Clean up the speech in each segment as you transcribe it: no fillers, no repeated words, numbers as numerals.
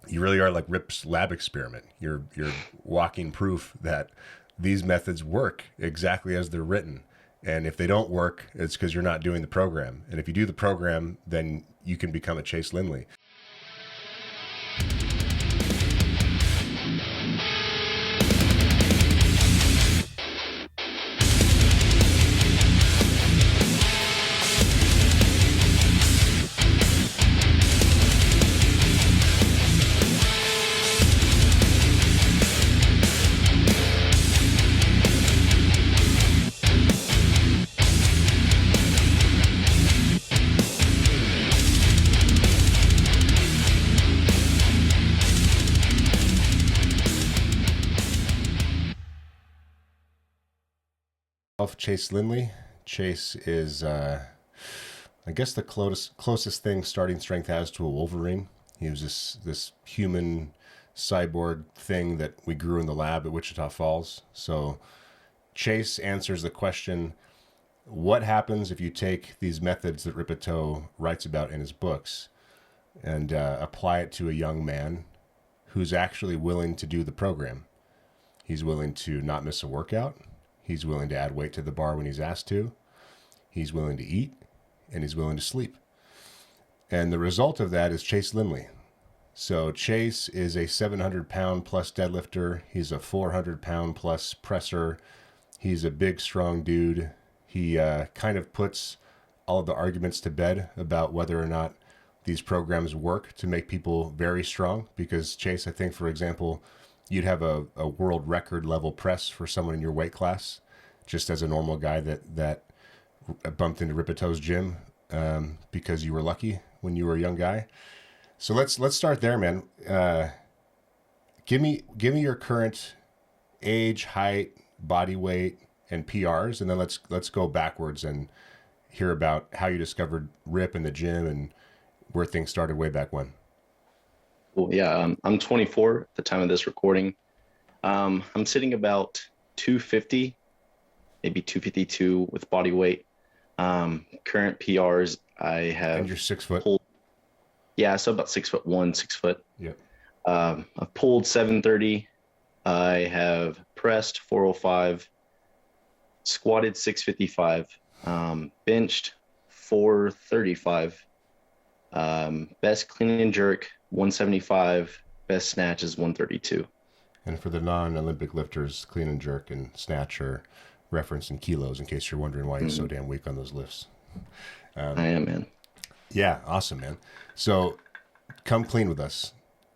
You really are like Rip's lab experiment. You're walking proof that these methods work exactly as they're written. And if they don't work, it's because you're not doing the program. And if you do the program, then you can become a Chase Lindley. Chase Lindley. Chase is, I guess, the closest thing starting strength has to a Wolverine. He was this human cyborg thing that we grew in the lab at Wichita Falls. So Chase answers the question, what happens if you take these methods that Rippetoe writes about in his books and apply it to a young man who's actually willing to do the program? He's willing to not miss a workout. He's willing to add weight to the bar when he's asked to. He's willing to eat, and he's willing to sleep. And the result of that is Chase Lindley. So Chase is a 700-pound plus deadlifter. He's a 400-pound plus presser. He's a big, strong dude. He kind of puts all of the arguments to bed about whether or not these programs work to make people very strong. Because Chase, I think, for example, you'd have a world record level press for someone in your weight class, just as a normal guy that bumped into Rippetoe's gym because you were lucky when you were a young guy. So let's start there, man. Give me your current age, height, body weight, and PRs, and then let's go backwards and hear about how you discovered Rip in the gym and where things started way back when. Well, yeah, I'm 24 at the time of this recording. I'm sitting about 250, maybe 252 with body weight. Current PRs, I have. And you're 6 foot. Yeah, so about 6'1", 6 foot. Yeah. I've pulled 730. I have pressed 405, squatted 655, benched 435. Best clean and jerk 175, best snatch is 132. And for the non-Olympic lifters, clean and jerk and snatch are referenced in kilos, in case you're wondering why he's so damn weak on those lifts. I am, man. Yeah, awesome, man. So come clean with us.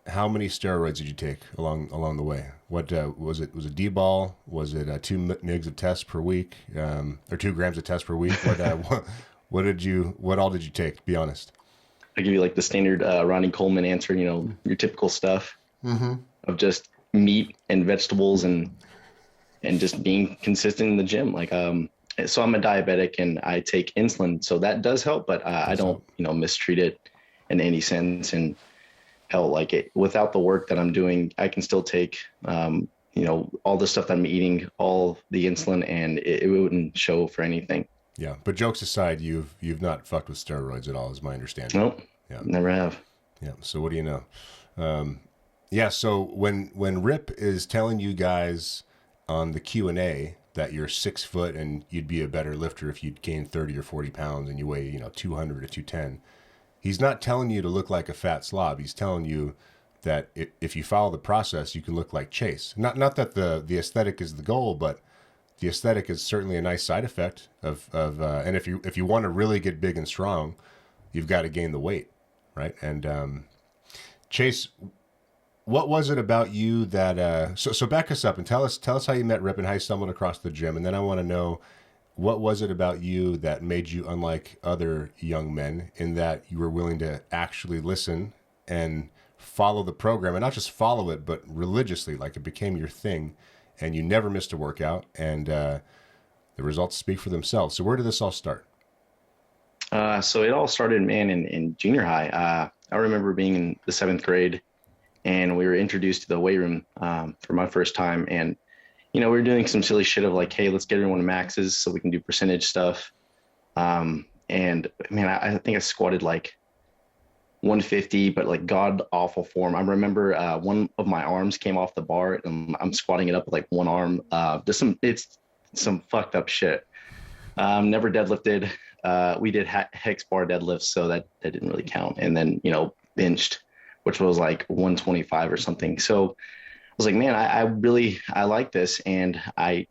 How many steroids did you take along the way? What was it? Was it D-ball? Was it 2 mgs of test per week, or 2 grams of test per week? What all did you take? Be honest. I give you like the standard Ronnie Coleman answer, your typical stuff of just meat and vegetables and just being consistent in the gym. Like, so I'm a diabetic and I take insulin, so that does help, but I don't, mistreat it in any sense. And hell, like without the work that I'm doing, I can still take, all the stuff that I'm eating, all the insulin, and it wouldn't show for anything. Yeah, but jokes aside, you've not fucked with steroids at all, is my understanding. Nope. Yeah. Never have. Yeah. So what do you know? Yeah. So when Rip is telling you guys on the Q&A that you're 6 foot and you'd be a better lifter if you'd gain 30 or 40 pounds and you weigh 200 or 210, he's not telling you to look like a fat slob. He's telling you that if you follow the process, you can look like Chase. Not that the aesthetic is the goal, but the aesthetic is certainly a nice side effect of and if you want to really get big and strong, you've got to gain the weight, right? And Chase, what was it about you that so back us up and tell us how you met Rip and how you stumbled across the gym, and then I want to know what was it about you that made you unlike other young men in that you were willing to actually listen and follow the program, and not just follow it, but religiously, like it became your thing. And you never missed a workout, and the results speak for themselves. So where did this all start? So it all started, man, in junior high. I remember being in the 7th grade, and we were introduced to the weight room for my first time. And, we were doing some silly shit of like, hey, let's get everyone to maxes so we can do percentage stuff. And, man, I think I squatted like 150, but like god awful form. I remember one of my arms came off the bar and I'm squatting it up with like one arm. It's some fucked up shit. Never deadlifted. We did hex bar deadlifts, so that didn't really count. And then, benched, which was like 125 or something. So I was like, man, I like this, and I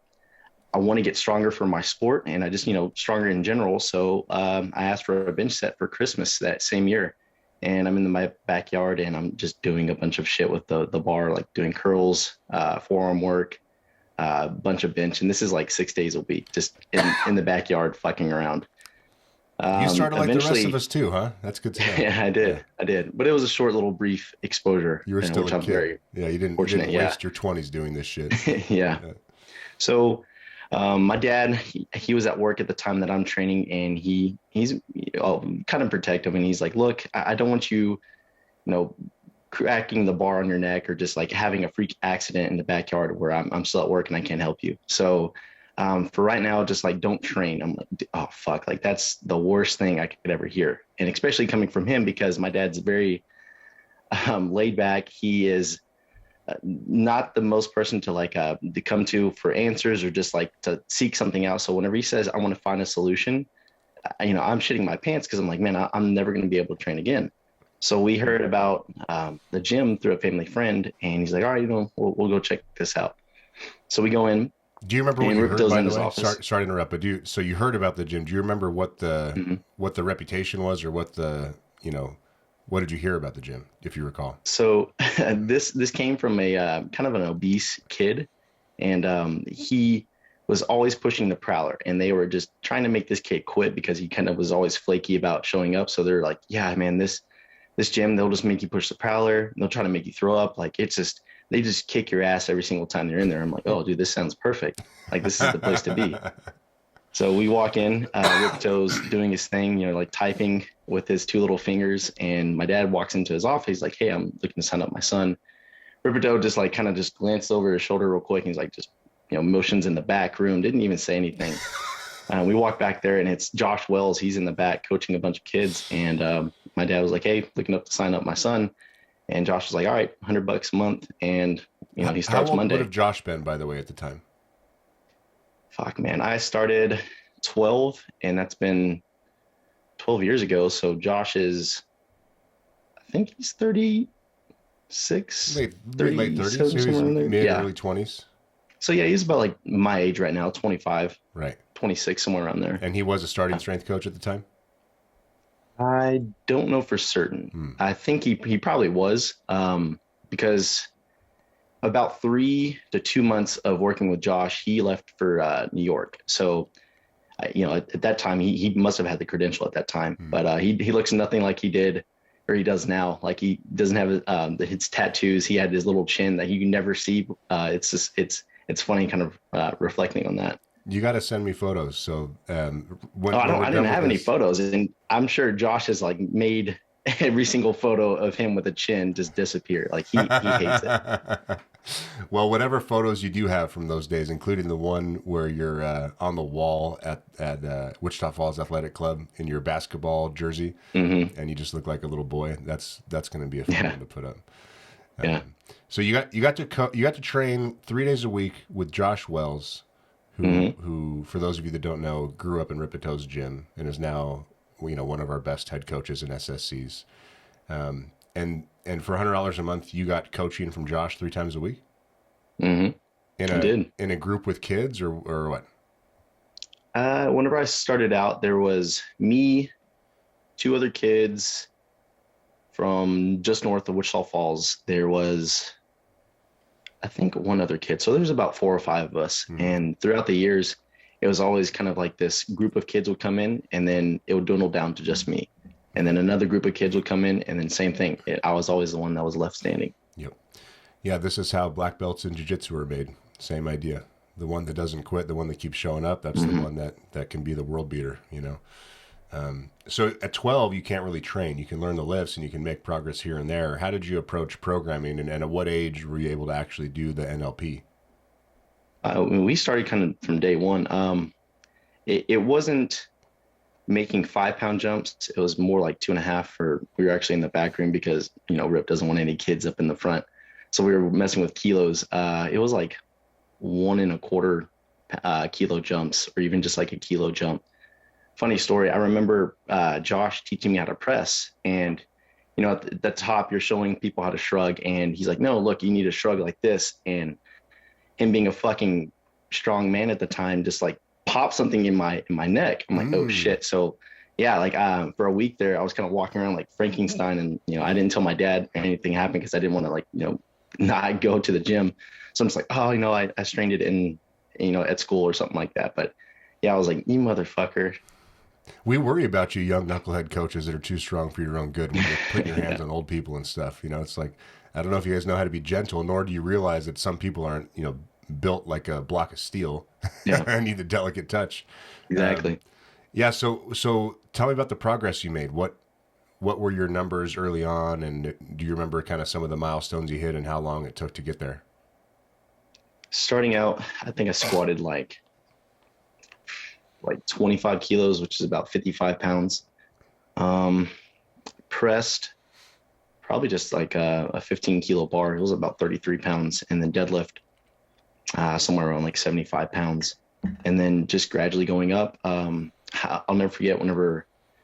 want to get stronger for my sport, and I just, stronger in general. So I asked for a bench set for Christmas that same year, and I'm in my backyard and I'm just doing a bunch of shit with the bar, like doing curls, forearm work, a bunch of bench. And this is like 6 days a week, just in the backyard, fucking around. You started like the rest of us too, huh? That's good to know. Yeah, I did. But it was a short little brief exposure. You were still which a I'm kid. very You didn't waste your 20s doing this shit. Yeah. So my dad, he was at work at the time that I'm training, and he's kind of protective, and he's like, look, I don't want you, cracking the bar on your neck or just like having a freak accident in the backyard where I'm still at work and I can't help you. So for right now, just like don't train. I'm like, oh fuck, like that's the worst thing I could ever hear, and especially coming from him, because my dad's very laid back. He is not the most person to like to come to for answers or just like to seek something out. So whenever he says I want to find a solution, I'm shitting my pants, because I'm like, man, I'm never going to be able to train again. So we heard about the gym through a family friend, and he's like, all right, we'll go check this out. So we go in. Do you remember what you heard, by the way? Office. Sorry to interrupt, but so you heard about the gym. Do you remember what the reputation was, or what what did you hear about the gym, if you recall? So this came from a kind of an obese kid, and he was always pushing the prowler, and they were just trying to make this kid quit because he kind of was always flaky about showing up. So they're like, yeah, man, this gym, they'll just make you push the prowler. They'll try to make you throw up. Like, they just kick your ass every single time they're in there. I'm like, oh, dude, this sounds perfect. Like, this is the place to be. So we walk in, Rippetoe's doing his thing, like typing with his two little fingers. And my dad walks into his office. He's like, hey, I'm looking to sign up my son. Rippetoe just like kind of just glanced over his shoulder real quick. And he's like, just, motions in the back room. Didn't even say anything. We walk back there, and it's Josh Wells. He's in the back coaching a bunch of kids. And my dad was like, hey, looking up to sign up my son. And Josh was like, all right, $100 a month. And, he starts Monday. How old would have Josh been, by the way, at the time? Fuck, man. I started 12, and that's been 12 years ago. So Josh is, I think he's 36. Late 30s, maybe early 20s. So yeah, he's about like my age right now, 25. Right. 26, somewhere around there. And he was a starting strength coach at the time? I don't know for certain. I think he probably was, because about 3 to 2 months of working with Josh, he left for New York. So, at that time, he must have had the credential at that time. But he looks nothing like he did or he does now. Like, he doesn't have his tattoos. He had his little chin that you can never see. It's funny kind of reflecting on that. You got to send me photos. So I didn't have any photos, and I'm sure Josh has like made every single photo of him with a chin just disappear. Like he hates it. Well, whatever photos you do have from those days, including the one where you're on the wall at Wichita Falls Athletic Club in your basketball jersey, and you just look like a little boy. That's going to be a fun one to put up. Yeah. So you got to train 3 days a week with Josh Wells, who, for those of you that don't know, grew up in Rippetoe's gym and is now, one of our best head coaches in SSCs. And for $100 a month, you got coaching from Josh 3 times a week? I did. In a group with kids or what? Whenever I started out, there was me, 2 other kids from just north of Wichita Falls. There was, I think, 1 other kid. So there's about 4 or 5 of us. And throughout the years, it was always kind of like this group of kids would come in, and then it would dwindle down to just me. And then another group of kids would come in, and then same thing. I was always the one that was left standing. Yep. Yeah, this is how black belts in jiu-jitsu are made. Same idea. The one that doesn't quit, the one that keeps showing up, that's the one that can be the world beater, So at 12, you can't really train. You can learn the lifts and you can make progress here and there. How did you approach programming, and at what age were you able to actually do the NLP? We started kind of from day one. It wasn't making 5-pound jumps. It was more like 2.5 for, we were actually in the back room because, Rip doesn't want any kids up in the front. So we were messing with kilos. It was like 1.25 kilo jumps, or even just like a kilo jump. Funny story. I remember Josh teaching me how to press, and at the top you're showing people how to shrug, and he's like, no, look, you need to shrug like this. And him being a fucking strong man at the time, just like popped something in my neck. I'm like, oh shit. So yeah, like for a week there, I was kind of walking around like Frankenstein, and I didn't tell my dad anything happened because I didn't want to, like, not go to the gym. So I'm just like, oh, I strained it in, at school or something like that. But yeah, I was like, you motherfucker. We worry about you young knucklehead coaches that are too strong for your own good when you're putting your hands on old people and stuff. It's like, I don't know if you guys know how to be gentle, nor do you realize that some people aren't, built like a block of steel. Yeah. I need the delicate touch. Exactly. Yeah. So tell me about the progress you made. What were your numbers early on? And do you remember kind of some of the milestones you hit and how long it took to get there? Starting out, I think I squatted like 25 kilos, which is about 55 pounds. Pressed probably just like a 15 kilo bar. It was about 33 pounds. And then deadlift somewhere around like 75 pounds. And then just gradually going up. I'll never forget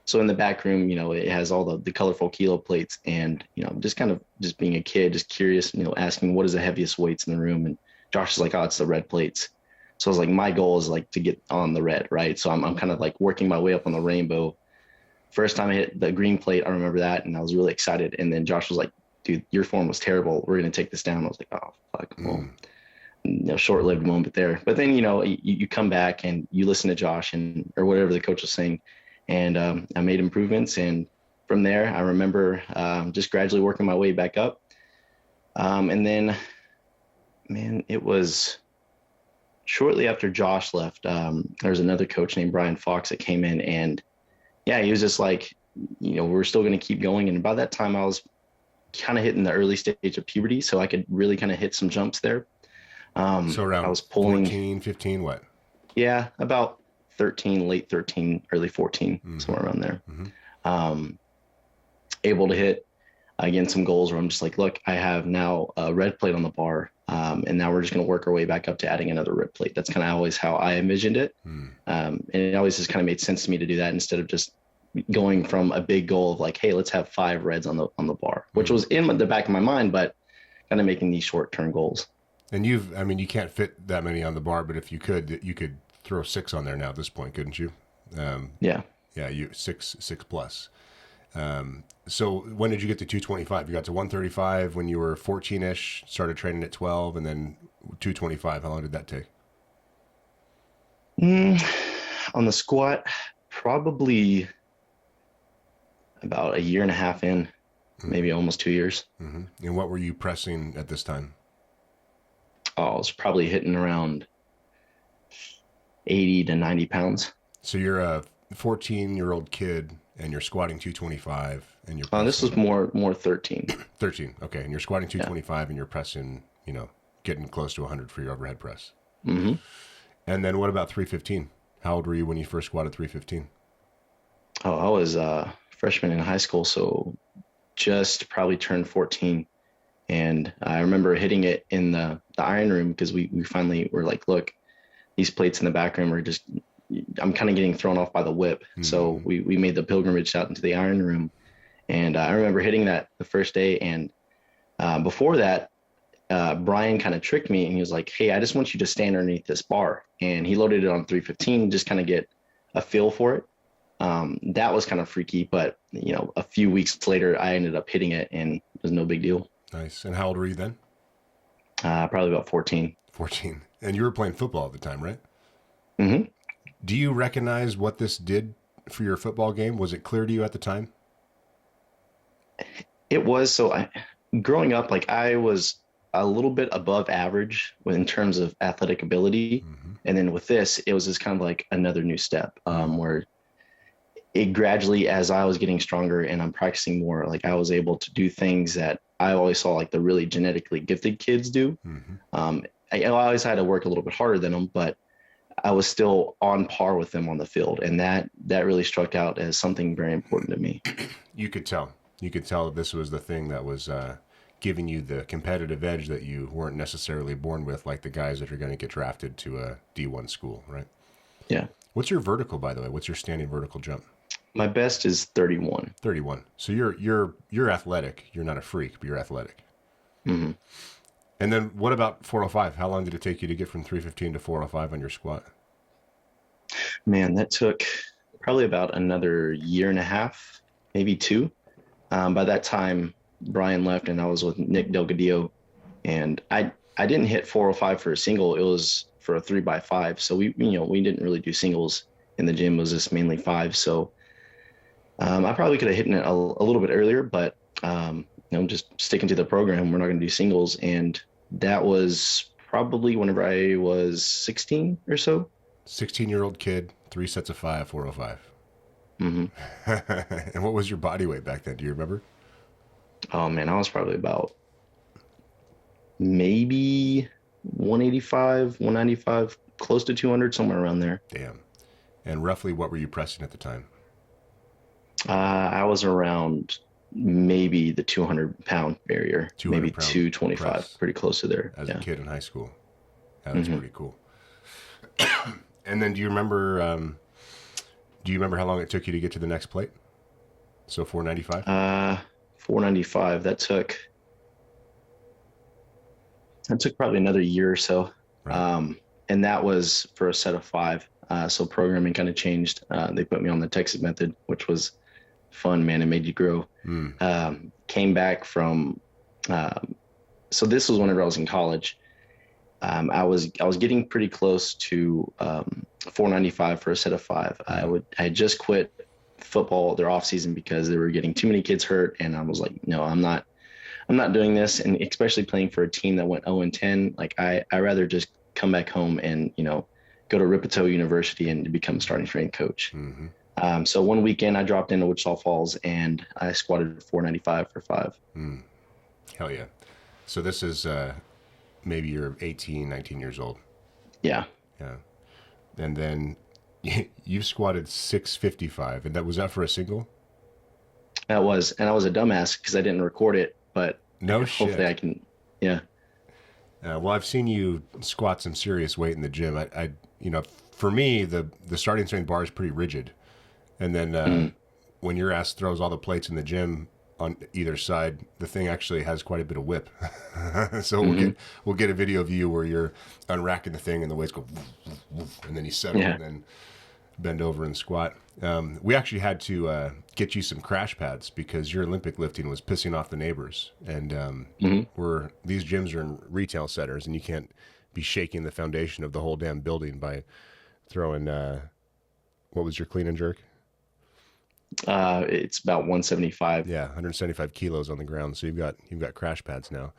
so in the back room, it has all the colorful kilo plates, and, just kind of just being a kid, just curious, asking what is the heaviest weights in the room. And Josh is like, oh, it's the red plates. So I was like, my goal is like to get on the red, right? So I'm kind of like working my way up on the rainbow. First time I hit the green plate, I remember that, and I was really excited. And then Josh was like, dude, your form was terrible. We're going to take this down. I was like, oh, fuck. Well, short-lived moment there. But then, you come back and you listen to Josh or whatever the coach was saying. And I made improvements. And from there, I remember just gradually working my way back up. And then, man, it was shortly after Josh left, there was another coach named Brian Fox that came in, and yeah, he was just like, we're still going to keep going. And by that time I was kind of hitting the early stage of puberty, so I could really kind of hit some jumps there. So around I was pulling 14, 15, what? Yeah, about 13, late 13, early 14, somewhere around there. Able to hit, again, some goals where I'm just like, look, I have now a red plate on the bar. And now we're just going to work our way back up to adding another rib plate. That's kind of always how I envisioned it. And it always just kind of made sense to me to do that instead of just going from a big goal of like, hey, let's have 5 reds on the bar, which was in the back of my mind, but kind of making these short-term goals. And you can't fit that many on the bar, but if you could throw 6 on there now at this point, couldn't you? Yeah. Yeah, you 6 plus. So when did you get to 225? You got to 135 when you were 14-ish, started training at 12, and then 225. How long did that take? On the squat, probably about 1.5 years in, maybe almost 2 years. And what were you pressing at this time? Oh, I was probably hitting around 80 to 90 pounds. So you're a 14-year-old kid, and you're squatting 225, and you're this was more 13. 13, okay. And you're squatting 225, and you're pressing, getting close to 100 for your overhead press. And then what about 315? How old were you when you first squatted 315? Oh, I was a freshman in high school, so just probably turned 14. And I remember hitting it in the iron room because we finally were like, look, these plates in the back room are just, I'm kind of getting thrown off by the whip. So we made the pilgrimage out into the iron room. And I remember hitting that the first day. And before that, Brian kind of tricked me, and he was like, hey, I just want you to stand underneath this bar. And he loaded it on 315, just kind of get a feel for it. That was kind of freaky, but a few weeks later, I ended up hitting it, and it was no big deal. Nice. And how old were you then? Probably about 14. 14. And you were playing football at the time, right? Mm-hmm. Do you recognize what this did for your football game? Was it clear to you at the time? It was. So growing up, like I was a little bit above average in terms of athletic ability. And then with this, it was just kind of like another new step where it gradually, as I was getting stronger and I'm practicing more, like I was able to do things that I always saw like the really genetically gifted kids do. I always had to work a little bit harder than them, but I was still on par with them on the field. And that really struck out as something very important to me. You could tell. You could tell that this was the thing that was giving you the competitive edge that you weren't necessarily born with, like the guys that are going to get drafted to a D1 school, right? Yeah. What's your vertical, by the way? What's your standing vertical jump? My best is 31. 31. So you're athletic. You're not a freak, but you're athletic. Mm-hmm. And then what about 405? How long did it take you to get from 315 to 405 on your squat? Man, that took probably about another year and a half, maybe 2. By that time, Brian left and I was with Nick Delgadillo, and I didn't hit 405 for a single. It was for a 3x5. So we didn't really do singles in the gym. It was just mainly 5. So I probably could have hit it a little bit earlier, but just sticking to the program, we're not going to do singles. And that was probably whenever I was 16 or so. 16-year-old kid, 3 sets of 5, 405. Mm-hmm. And what was your body weight back then? Do you remember? Oh man, I was probably about maybe 185, 195, close to 200, somewhere around there. Damn. And roughly what were you pressing at the time? I was around maybe the 200-pound barrier, maybe 225, press. Pretty close to there. As a kid in high school. That's pretty cool. And then do you remember how long it took you to get to the next plate? So 495? 495. That took probably another year or so. Right. And that was for a set of 5. So programming kind of changed. They put me on the Texas method, which was fun, man. It made you grow. Came back from, so this was whenever I was in college. I was getting pretty close to 495 for a set of 5. I had just quit football their off season because they were getting too many kids hurt, and I was like, no, I'm not doing this. And especially playing for a team that went 0-10, like I rather just come back home and go to Rippetoe University and become a starting strength coach. Mm-hmm. So one weekend I dropped into Wichita Falls and I squatted 495 for 5. Hell yeah! So this is maybe you're 18, 19 years old. Yeah. And then you squatted 655, and was that for a single? That was, and I was a dumbass because I didn't record it, but no shit. Hopefully I can, yeah. Well, I've seen you squat some serious weight in the gym. I for me, the starting strength bar is pretty rigid, and then when your ass throws all the plates in the gym on either side, the thing actually has quite a bit of whip. So we'll get a video of you where you're unracking the thing and the weights go, woof, woof, and then you settle and then bend over and squat. We actually had to get you some crash pads because your Olympic lifting was pissing off the neighbors. And these gyms are in retail centers, and you can't be shaking the foundation of the whole damn building by throwing, what was your clean and jerk? It's about 175. Yeah, 175 kilos on the ground. So you've got crash pads now.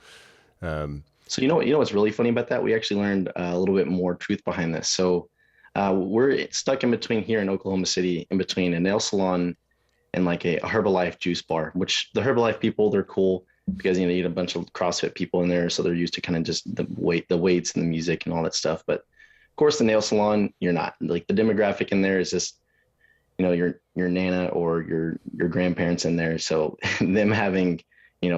So you know what's really funny about that? We actually learned a little bit more truth behind this. So we're stuck in between here in Oklahoma City, in between a nail salon and like a Herbalife juice bar, which the Herbalife people, they're cool because you get a bunch of CrossFit people in there. So they're used to kind of just the weights and the music and all that stuff. But of course the nail salon, you're not. Like the demographic in there is just, your nana or your grandparents in there. So them having,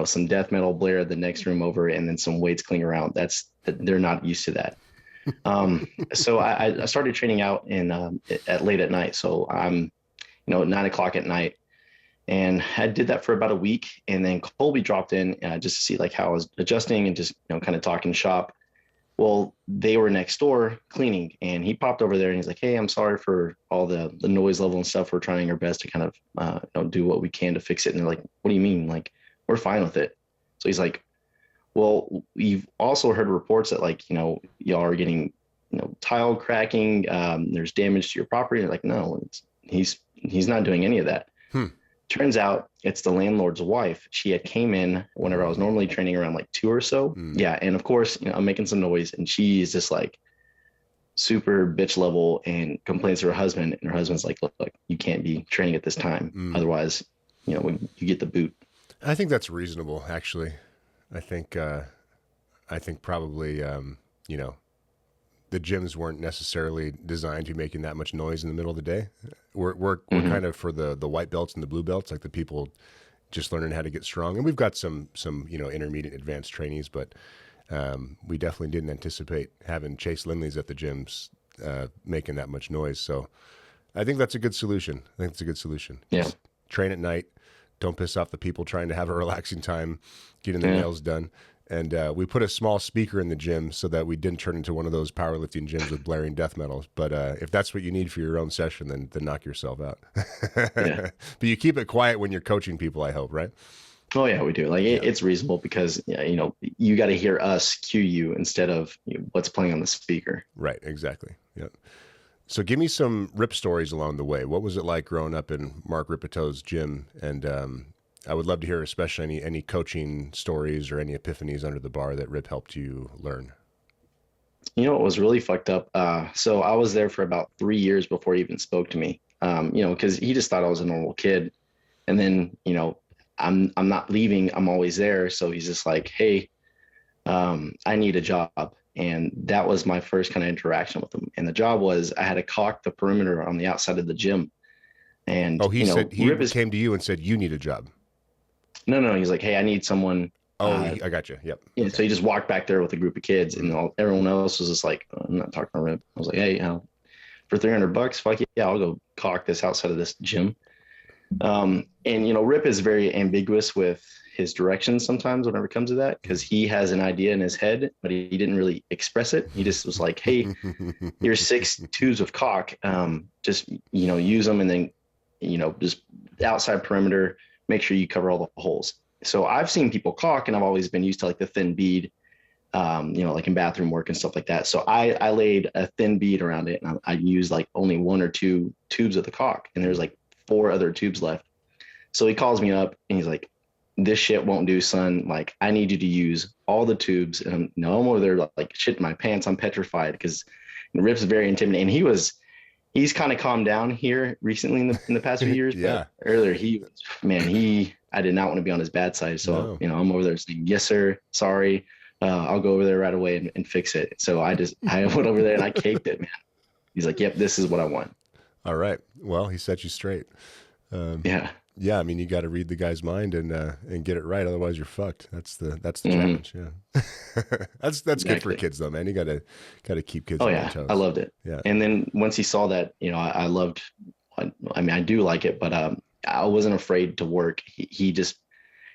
some death metal blare the next room over and then some weights cling around, they're not used to that. So I started training out at late at night. So I'm, 9:00 at night, and I did that for about a week. And then Colby dropped in just to see like how I was adjusting and just, kind of talking shop. Well, they were next door cleaning, and he popped over there and he's like, "Hey, I'm sorry for all the noise level and stuff. We're trying our best to kind of, do what we can to fix it." And they're like, "What do you mean? Like, we're fine with it." So he's like, "Well, we've also heard reports that like, y'all are getting, tile cracking. There's damage to your property." And they're like, "No, he's not doing any of that." Turns out it's the landlord's wife. She had came in whenever I was normally training around like 2 or so. Yeah. And of course, I'm making some noise, and she's just like super bitch level and complains to her husband. And her husband's like, look, you can't be training at this time. Otherwise, when you get the boot. I think that's reasonable, actually. I think probably, the gyms weren't necessarily designed to be making that much noise in the middle of the day. We're kind of for the white belts and the blue belts, like the people just learning how to get strong. And we've got some intermediate advanced trainees, but we definitely didn't anticipate having Chase Lindleys at the gyms making that much noise. So I think that's a good solution. I think it's a good solution. Yeah. Just train at night. Don't piss off the people trying to have a relaxing time, getting their nails done. And we put a small speaker in the gym so that we didn't turn into one of those powerlifting gyms with blaring death metals. But if that's what you need for your own session, then knock yourself out. But you keep it quiet when you're coaching people, I hope, right? Oh yeah, we do. Like it's reasonable because you got to hear us cue you instead of what's playing on the speaker. Right. Exactly. Yeah. So give me some Rip stories along the way. What was it like growing up in Mark Rippetoe's gym? And I would love to hear, especially any coaching stories or any epiphanies under the bar that Rip helped you learn. You know, it was really fucked up. So I was there for about 3 years before he even spoke to me. Because he just thought I was a normal kid. And then, I'm not leaving. I'm always there. So he's just like, hey, I need a job. And that was my first kind of interaction with him. And the job was I had to caulk the perimeter on the outside of the gym. And he said he came to you and said, you need a job. No. He's like, hey, I need someone. I got you. Yep. Yeah. Okay. So he just walked back there with a group of kids, and everyone else was just like, I'm not talking to Rip. I was like, hey, for $300, fuck yeah, I'll go caulk this outside of this gym. And Rip is very ambiguous with his directions sometimes whenever it comes to that, because he has an idea in his head, but he didn't really express it. He just was like, hey, here's 6 tubes of caulk. Just, use them, and then, just outside perimeter, make sure you cover all the holes. So I've seen people caulk, and I've always been used to like the thin bead, like in bathroom work and stuff like that. So I laid a thin bead around it, and I used like only 1 or 2 tubes of the caulk, and there's like 4 other tubes left. So he calls me up and he's like, this shit won't do, son. Like, I need you to use all the tubes. And I'm over there like shitting my pants. I'm petrified because Rip's very intimidating. And he's kind of calmed down here recently in the past few years. Yeah. But earlier I did not want to be on his bad side. So, I'm over there saying, yes, sir. Sorry. I'll go over there right away and fix it. So I went over there and I caked it, man. He's like, yep, this is what I want. All right. Well, he set you straight. Yeah. I mean, you got to read the guy's mind and get it right. Otherwise you're fucked. That's the challenge. Yeah. That's exactly. Good for kids though, man. You got to keep kids on their toes. I loved it. Yeah. And then once he saw that, I loved, I do like it, but I wasn't afraid to work. He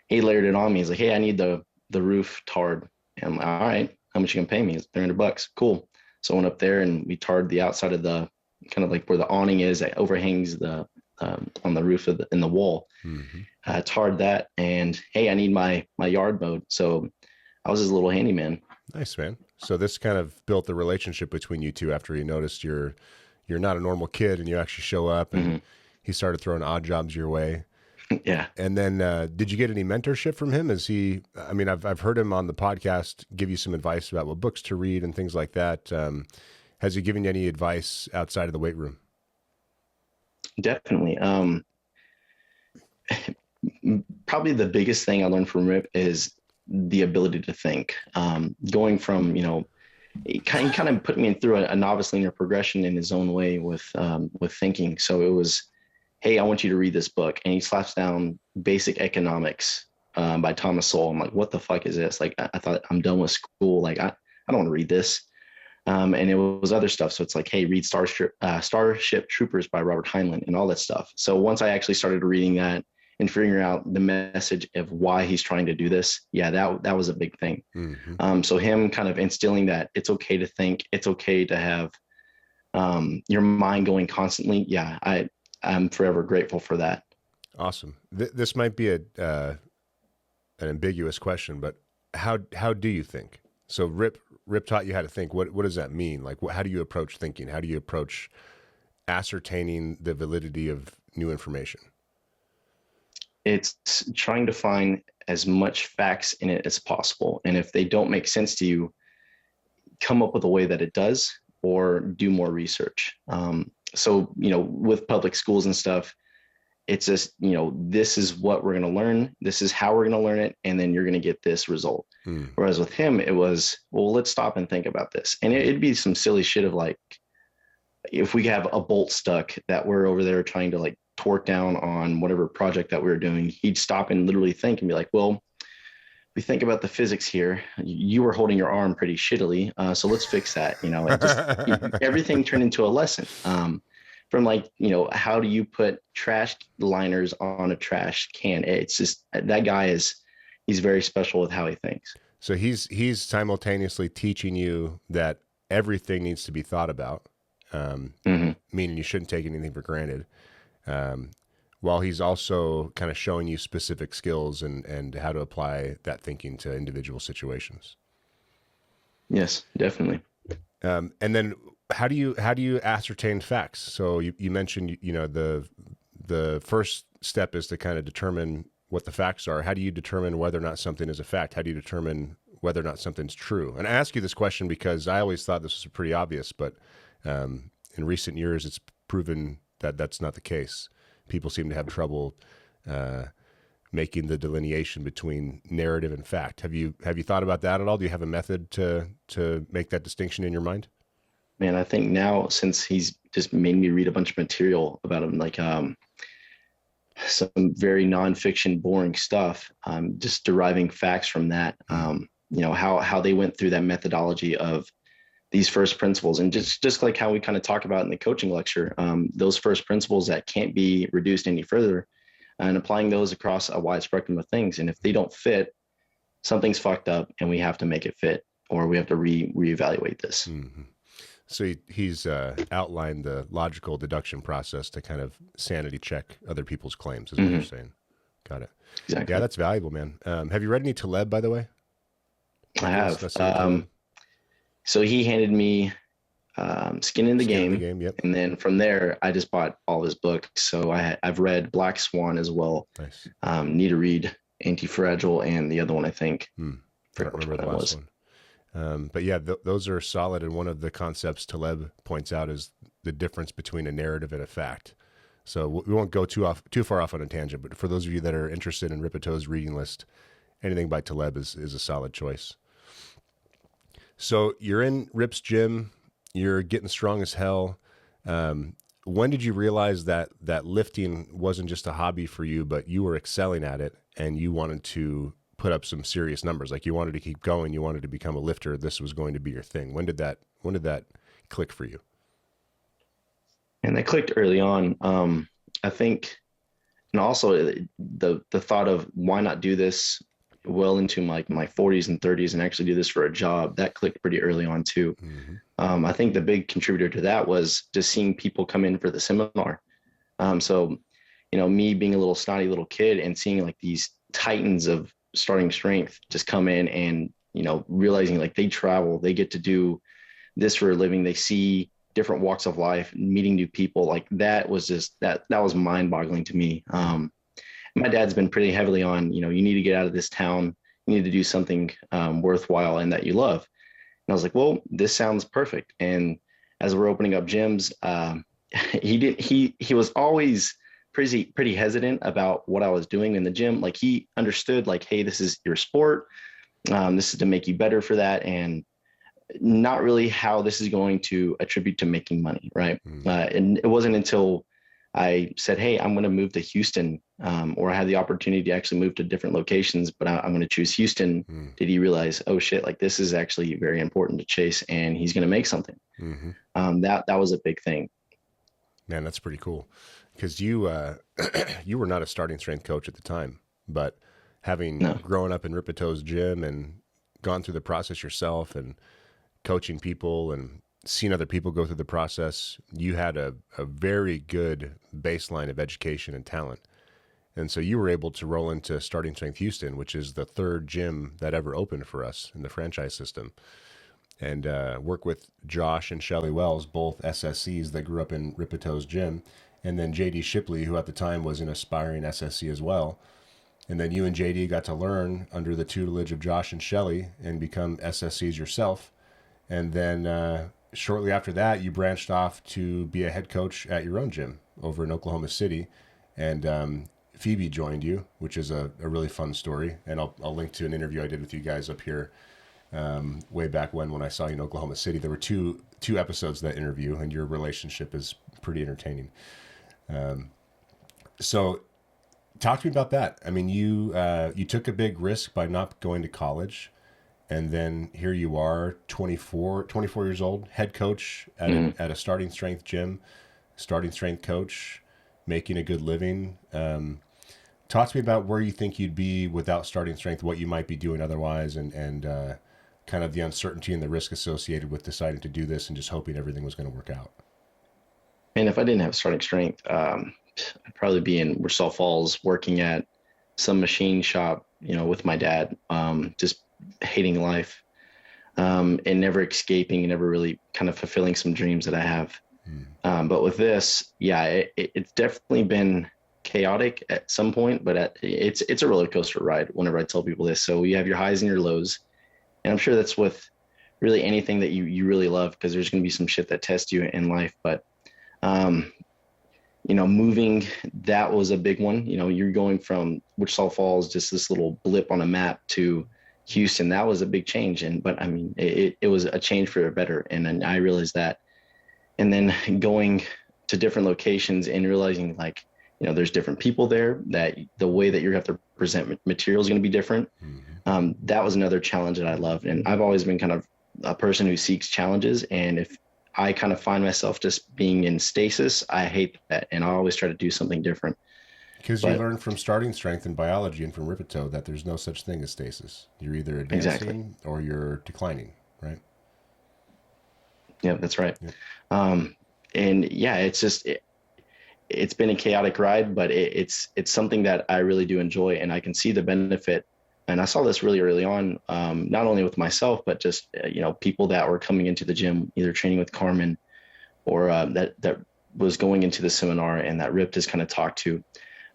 layered it on me. He's like, hey, I need the roof tarred. And I'm like, all right, how much you gonna pay me? It's $300. Cool. So I went up there and we tarred the outside of the kind of like where the awning is that overhangs the on the roof in the wall. Mm-hmm. Tarred that, and hey, I need my yard mowed. So I was his little handyman. Nice, man. So this kind of built the relationship between you two after he noticed you're not a normal kid and you actually show up, and he started throwing odd jobs your way. Yeah. And then did you get any mentorship from him? I've heard him on the podcast give you some advice about what books to read and things like that. Has he given you any advice outside of the weight room? Definitely. Probably the biggest thing I learned from Rip is the ability to think. Going from, he kind of put me through a novice linear progression in his own way with thinking. So it was, hey, I want you to read this book. And he slaps down Basic Economics by Thomas Sowell. I'm like, what the fuck is this? Like, I thought I'm done with school. Like, I don't want to read this. And it was other stuff. So it's like, hey, read Starship Troopers by Robert Heinlein and all that stuff. So once I actually started reading that and figuring out the message of why he's trying to do this, that was a big thing. Mm-hmm. So him kind of instilling that it's okay to think, it's okay to have your mind going constantly. Yeah, I'm forever grateful for that. Awesome. This might be an ambiguous question, but how do you think? So Rip taught you how to think. What does that mean? Like, how do you approach thinking? How do you approach ascertaining the validity of new information? It's trying to find as much facts in it as possible. And if they don't make sense to you, come up with a way that it does, or do more research. So, with public schools and stuff, It's just, this is what we're going to learn. This is how we're going to learn it. And then you're going to get this result. Whereas with him, it was, well, let's stop and think about this. And it'd be some silly shit of like, if we have a bolt stuck that we're over there trying to like torque down on whatever project that we were doing, he'd stop and literally think and be like, well, we think about the physics here. You were holding your arm pretty shittily. So let's fix that. Everything turned into a lesson. From like, how do you put trash liners on a trash can? It's just, that guy he's very special with how he thinks. So he's simultaneously teaching you that everything needs to be thought about, meaning you shouldn't take anything for granted, while he's also kind of showing you specific skills and how to apply that thinking to individual situations. Yes, definitely. And then how do you ascertain facts? So you mentioned, the first step is to kind of determine what the facts are. How do you determine whether or not something is a fact? How do you determine whether or not something's true? And I ask you this question because I always thought this was pretty obvious, but in recent years, it's proven that that's not the case. People seem to have trouble making the delineation between narrative and fact. Have you thought about that at all? Do you have a method to make that distinction in your mind? Man, I think now, since he's just made me read a bunch of material about him, like some very nonfiction, boring stuff, just deriving facts from that, how they went through that methodology of these first principles, and just like how we kind of talk about in the coaching lecture, those first principles that can't be reduced any further, and applying those across a wide spectrum of things. And if they don't fit, something's fucked up, and we have to make it fit, or we have to reevaluate this. Mm-hmm. So he's outlined the logical deduction process to kind of sanity check other people's claims, is what you're saying. Got it. Exactly. Yeah, that's valuable, man. Have you read any Taleb, by the way? I have. So he handed me Skin in the Game, yep. And then from there, I just bought all his books. So I've read Black Swan as well. Nice. Need to read Anti-Fragile, and the other one, I think. I don't remember the last one. But yeah, those are solid. And one of the concepts Taleb points out is the difference between a narrative and a fact. So we won't go too far off on a tangent, but for those of you that are interested in Rippetoe's reading list, anything by Taleb is a solid choice. So you're in Rip's gym, you're getting strong as hell. When did you realize that lifting wasn't just a hobby for you, but you were excelling at it and you wanted to put up some serious numbers? Like you wanted to keep going, you wanted to become a lifter. This was going to be your thing. When did that click for you? And that clicked early on. I think, and also the thought of why not do this well into my 40s and 30s and actually do this for a job, that clicked pretty early on too. Mm-hmm. I think the big contributor to that was just seeing people come in for the seminar. So, me being a little snotty little kid and seeing like these titans of starting strength just come in and, realizing like they travel, they get to do this for a living. They see different walks of life, meeting new people. Like that was just, that was mind boggling to me. My dad's been pretty heavily on, you need to get out of this town. You need to do something worthwhile and that you love. And I was like, well, this sounds perfect. And as we're opening up gyms, he was always pretty hesitant about what I was doing in the gym. Like he understood like, hey, this is your sport. This is to make you better for that. And not really how this is going to attribute to making money. Right. And it wasn't until I said, hey, I'm going to move to Houston, or I had the opportunity to actually move to different locations, but I'm going to choose Houston. Did he realize, oh shit, like this is actually very important to Chase and he's going to make something. That was a big thing. Man, that's pretty cool. Because you were not a starting strength coach at the time, but having grown up in Rippetoe's gym and gone through the process yourself and coaching people and seen other people go through the process, you had a very good baseline of education and talent. And so you were able to roll into Starting Strength Houston, which is the third gym that ever opened for us in the franchise system, and work with Josh and Shelly Wells, both SSCs that grew up in Rippetoe's gym, and then JD Shipley, who at the time was an aspiring SSC as well. And then you and JD got to learn under the tutelage of Josh and Shelly and become SSCs yourself. And then shortly after that, you branched off to be a head coach at your own gym over in Oklahoma City. and Phoebe joined you, which is a really fun story. And I'll link to an interview I did with you guys up here way back when I saw you in Oklahoma City. There were two episodes of that interview, and your relationship is pretty entertaining. So talk to me about that. I mean, you took a big risk by not going to college, and then here you are, 24 years old, head coach at a starting strength gym, starting strength coach, making a good living. Talk to me about where you think you'd be without starting strength, what you might be doing otherwise, and kind of the uncertainty and the risk associated with deciding to do this and just hoping everything was going to work out. And if I didn't have starting strength, I'd probably be in Wichita Falls working at some machine shop, with my dad, just hating life, and never escaping and never really kind of fulfilling some dreams that I have. But with this, it's definitely been chaotic at some point, but it's a roller coaster ride whenever I tell people this. So you have your highs and your lows. And I'm sure that's with really anything that you really love, because there's going to be some shit that tests you in life. But, moving, that was a big one. You're going from Wichita Falls, just this little blip on a map, to Houston. That was a big change. But I mean, it was a change for the better. And then I realized that. And then going to different locations and realizing, like, there's different people there, that the way that you have to present material is going to be different. That was another challenge that I loved. And I've always been kind of a person who seeks challenges. And if I kind of find myself just being in stasis, I hate that. And I always try to do something different. Because you learned from starting strength in biology and from Rippetoe that there's no such thing as stasis. You're either advancing or you're declining, right? Yeah, that's right. Yeah. It's just, it's been a chaotic ride, but it's something that I really do enjoy, and I can see the benefit. And I saw this really early on, not only with myself, but just, people that were coming into the gym, either training with Carmen or that was going into the seminar and that Rip has kind of talked to.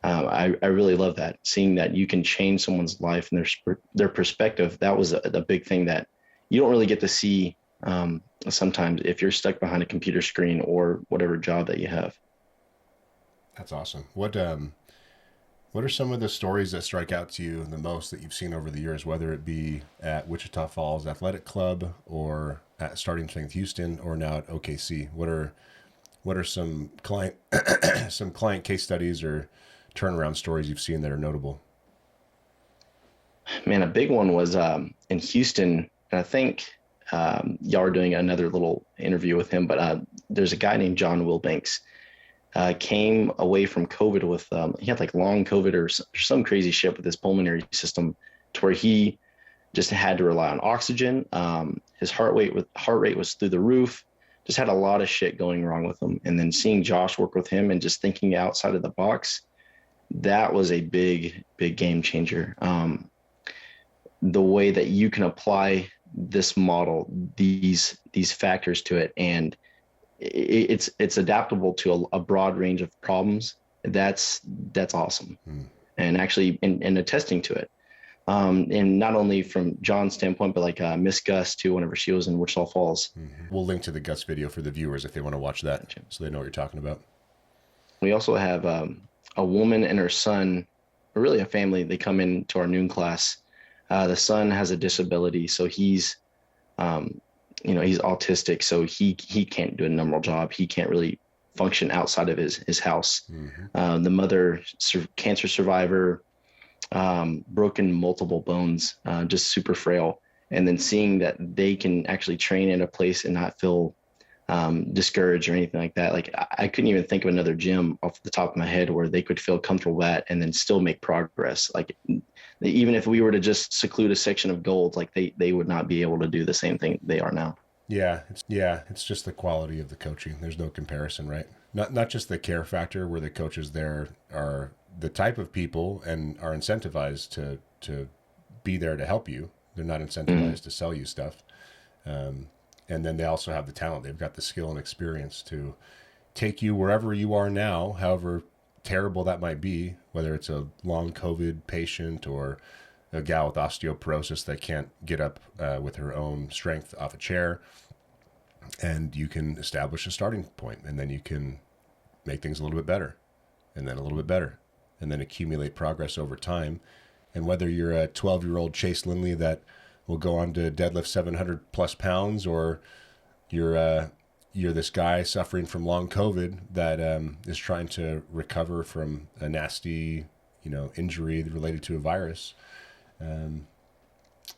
I really love that, seeing that you can change someone's life and their perspective. That was a big thing that you don't really get to see sometimes if you're stuck behind a computer screen or whatever job that you have. That's awesome. What are some of the stories that strike out to you the most that you've seen over the years, whether it be at Wichita Falls Athletic Club or at Starting Strength Houston or now at OKC? What are some client case studies or turnaround stories you've seen that are notable? Man, a big one was in Houston, and I think y'all are doing another little interview with him, but there's a guy named John Wilbanks. Came away from COVID with, he had like long COVID or some crazy shit with his pulmonary system, to where he just had to rely on oxygen. His heart rate was through the roof, just had a lot of shit going wrong with him. And then seeing Josh work with him and just thinking outside of the box, that was a big, big game changer. The way that you can apply this model, these factors to it, and it's adaptable to a broad range of problems. That's awesome. And actually in attesting to it, and not only from John's standpoint, but like Miss Gus too, whenever she was in Wichita Falls. We'll link to the Gus video for the viewers if they want to watch that, so they know what you're talking about. We also have a woman and her son, or really a family. They come into our noon class. The son has a disability, so he's he's autistic, so he can't do a normal job. He can't really function outside of his house. The mother, cancer survivor, broken multiple bones, just super frail. And then seeing that they can actually train in a place and not feel discouraged or anything like that. Like I couldn't even think of another gym off the top of my head where they could feel comfortable at and then still make progress. Like even if we were to just seclude a section of gold, like they would not be able to do the same thing they are now. It's just the quality of the coaching. There's no comparison, right? Not just the care factor where the coaches there are the type of people and are incentivized to be there to help you. They're not incentivized to sell you stuff. And then they also have the talent. They've got the skill and experience to take you wherever you are now, however terrible that might be, whether it's a long COVID patient or a gal with osteoporosis that can't get up with her own strength off a chair. And you can establish a starting point, and then you can make things a little bit better. and then a little bit better, and then accumulate progress over time. And whether you're a 12-year-old Chase Lindley that will go on to deadlift 700 plus pounds, or you're this guy suffering from long COVID that is trying to recover from a nasty, injury related to a virus.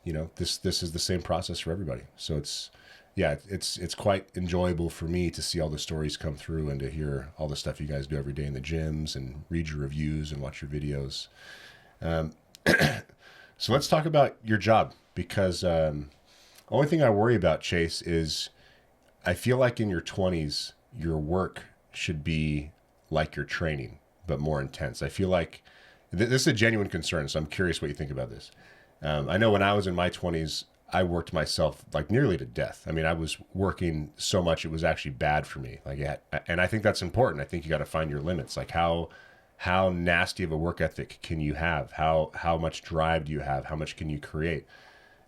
This is the same process for everybody. So it's quite enjoyable for me to see all the stories come through and to hear all the stuff you guys do every day in the gyms and read your reviews and watch your videos. So let's talk about your job, because only thing I worry about, Chase, is I feel like in your 20s, your work should be like your training, but more intense. I feel like this is a genuine concern, so I'm curious what you think about this. I know when I was in my 20s, I worked myself like nearly to death. I mean, I was working so much, it was actually bad for me. And I think that's important. I think you got to find your limits. Like how nasty of a work ethic can you have? How much drive do you have? How much can you create?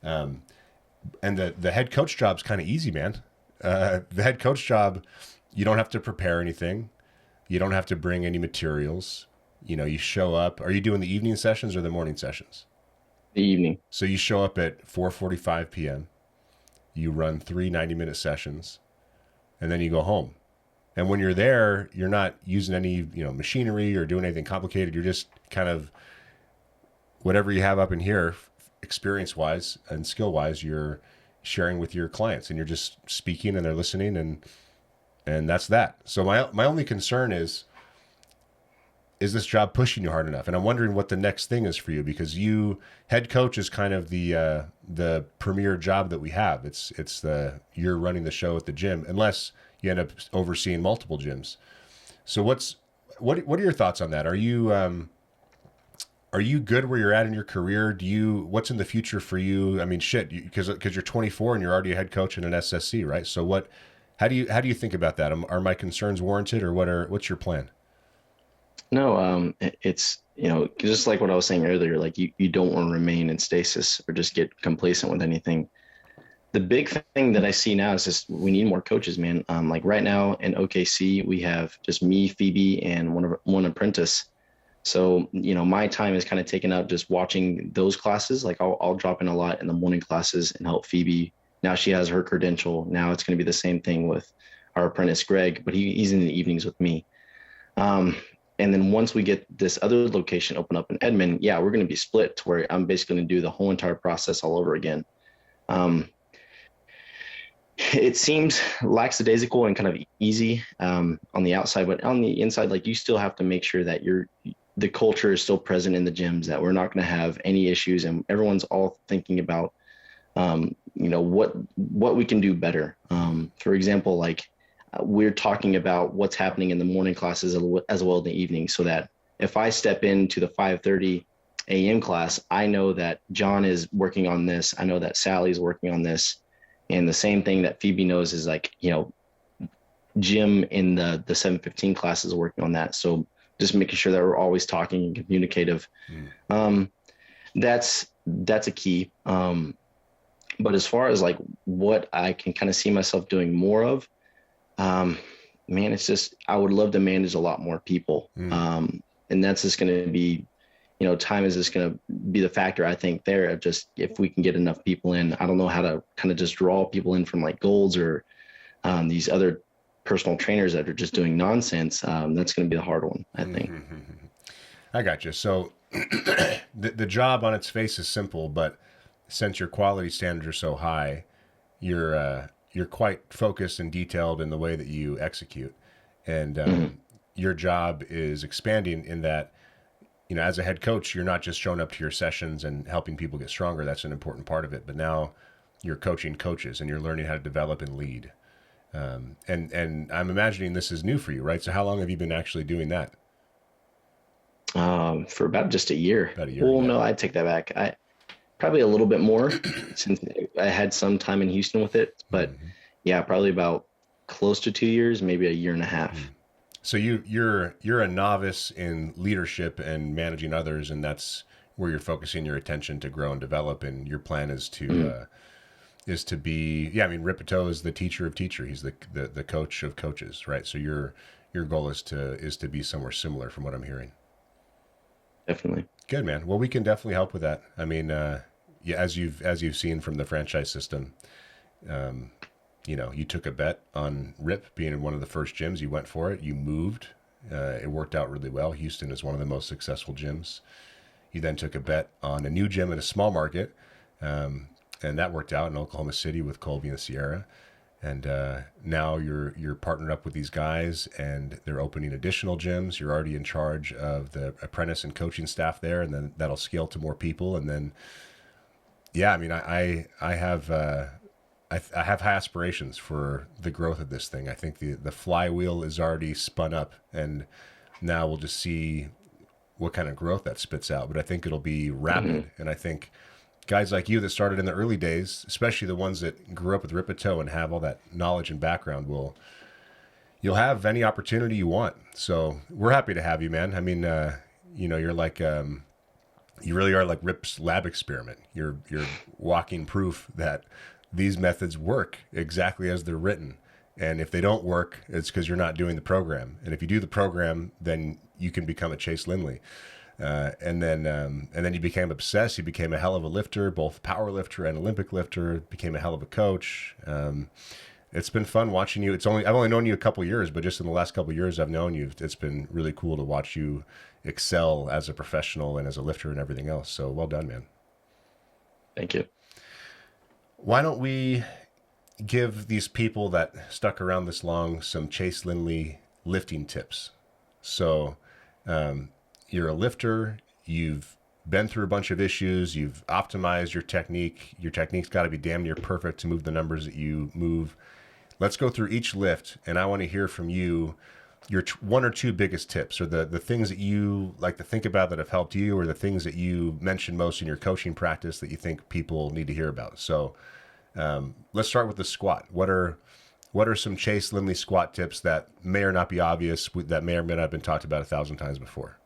And the head coach job's kind of easy, man. The head coach job, you don't have to prepare anything. You don't have to bring any materials. You show up. Are you doing the evening sessions or the morning sessions? The evening. So you show up at 4:45 p.m. You run 3 90-minute sessions, and then you go home. And when you're there, you're not using any, machinery or doing anything complicated. You're just kind of whatever you have up in here, experience-wise and skill-wise, you're sharing with your clients, and you're just speaking, and they're listening, and that's that. So my only concern is this job pushing you hard enough? And I'm wondering what the next thing is for you, because head coach is kind of the premier job that we have. You're running the show at the gym, unless you end up overseeing multiple gyms. So what are your thoughts on that? Are you good where you're at in your career? What's in the future for you? I mean, because you're 24 and you're already a head coach in an SSC, right? So how do you think about that? Are my concerns warranted, or what's your plan? No, it's, just like what I was saying earlier, like you don't want to remain in stasis or just get complacent with anything. The big thing that I see now is just we need more coaches, man. Like right now in OKC, we have just me, Phoebe, and one apprentice. So, my time is kind of taken up just watching those classes. Like I'll drop in a lot in the morning classes and help Phoebe. Now she has her credential. Now it's going to be the same thing with our apprentice, Greg, but he's in the evenings with me. And then once we get this other location open up in Edmond, we're going to be split to where I'm basically going to do the whole entire process all over again. It seems lackadaisical and kind of easy on the outside, but on the inside, like you still have to make sure that the culture is still present in the gyms, that we're not going to have any issues, and everyone's all thinking about, what we can do better. For example, like we're talking about what's happening in the morning classes as well in the evening, so that if I step into the 5:30 a.m. class, I know that John is working on this. I know that Sally's working on this. And the same thing that Phoebe knows is like, Jim in the 7:15 class is working on that. So just making sure that we're always talking and communicative. That's a key. But as far as like what I can kind of see myself doing more of, man, it's just, I would love to manage a lot more people. And that's just going to be, time is just going to be the factor, I think, there of just if we can get enough people in. I don't know how to kind of just draw people in from like Golds or these other personal trainers that are just doing nonsense. That's going to be the hard one, I think. I got you. So the job on its face is simple, but since your quality standards are so high, you're quite focused and detailed in the way that you execute. And your job is expanding in that, as a head coach, you're not just showing up to your sessions and helping people get stronger. That's an important part of it. But now you're coaching coaches and you're learning how to develop and lead. And I'm imagining this is new for you, right? So how long have you been actually doing that? For about just a year. About a year. Well, no, I take that back. Probably a little bit more since I had some time in Houston with it, but probably about close to 2 years, maybe a year and a half. So you're a novice in leadership and managing others, and that's where you're focusing your attention to grow and develop. And your plan is to be, Rippetoe is the teacher of teacher. He's the coach of coaches, right? So you're your goal is to be somewhere similar from what I'm hearing. Definitely. Good, man. Well, we can definitely help with that. I mean, yeah, as you've seen from the franchise system, you took a bet on Rip being in one of the first gyms. You went for it. You moved. It worked out really well. Houston is one of the most successful gyms. You then took a bet on a new gym in a small market, and that worked out in Oklahoma City with Colby and Sierra. And now you're partnered up with these guys, and they're opening additional gyms. You're already in charge of the apprentice and coaching staff there, and then that'll scale to more people. And then, yeah, I mean, I have high aspirations for the growth of this thing. I think the flywheel is already spun up, and now we'll just see what kind of growth that spits out. But I think it'll be rapid, and I think guys like you that started in the early days, especially the ones that grew up with Rippetoe and have all that knowledge and background, you'll have any opportunity you want. So we're happy to have you, man. I mean, you're like, you really are like Rip's lab experiment. You're walking proof that these methods work exactly as they're written. And if they don't work, it's because you're not doing the program. And if you do the program, then you can become a Chase Lindley. And then you became obsessed. You became a hell of a lifter, both power lifter and Olympic lifter. Became a hell of a coach. It's been fun watching you. I've only known you a couple years, but just in the last couple years I've known you, it's been really cool to watch you excel as a professional and as a lifter and everything else. So well done, man. Thank you. Why don't we give these people that stuck around this long some Chase Lindley lifting tips? So, you're a lifter, you've been through a bunch of issues, you've optimized your technique. Your technique's got to be damn near perfect to move the numbers that you move. Let's go through each lift, and I want to hear from you your one or two biggest tips, or the things that you like to think about that have helped you, or the things that you mention most in your coaching practice that you think people need to hear about. So let's start with the squat. What are some Chase Lindley squat tips that may or not be obvious, that may or may not have been talked about 1,000 times before?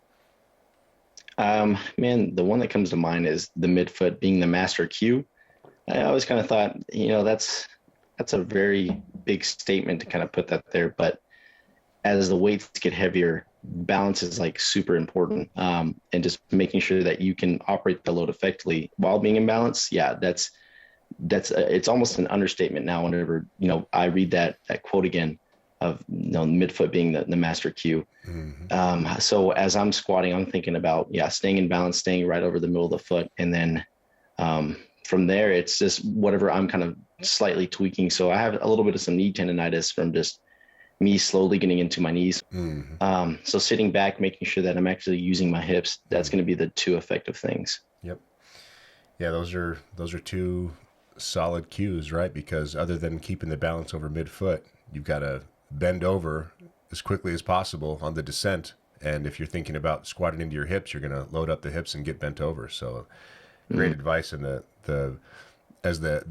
Man, the one that comes to mind is the midfoot being the master cue. I always kind of thought, that's a very big statement to kind of put that there. But as the weights get heavier, balance is like super important. And just making sure that you can operate the load effectively while being in balance. Yeah, it's almost an understatement now whenever, I read that quote again of midfoot being the master cue. Mm-hmm. So as I'm squatting, I'm thinking about, staying in balance, staying right over the middle of the foot. And then from there, it's just whatever I'm kind of slightly tweaking. So I have a little bit of some knee tendonitis from just me slowly getting into my knees. Mm-hmm. So sitting back, making sure that I'm actually using my hips, that's going to be the two effective things. Yep. Yeah, those are two solid cues, right? Because other than keeping the balance over midfoot, you've got to bend over as quickly as possible on the descent. And if you're thinking about squatting into your hips, you're going to load up the hips and get bent over. So great advice. And the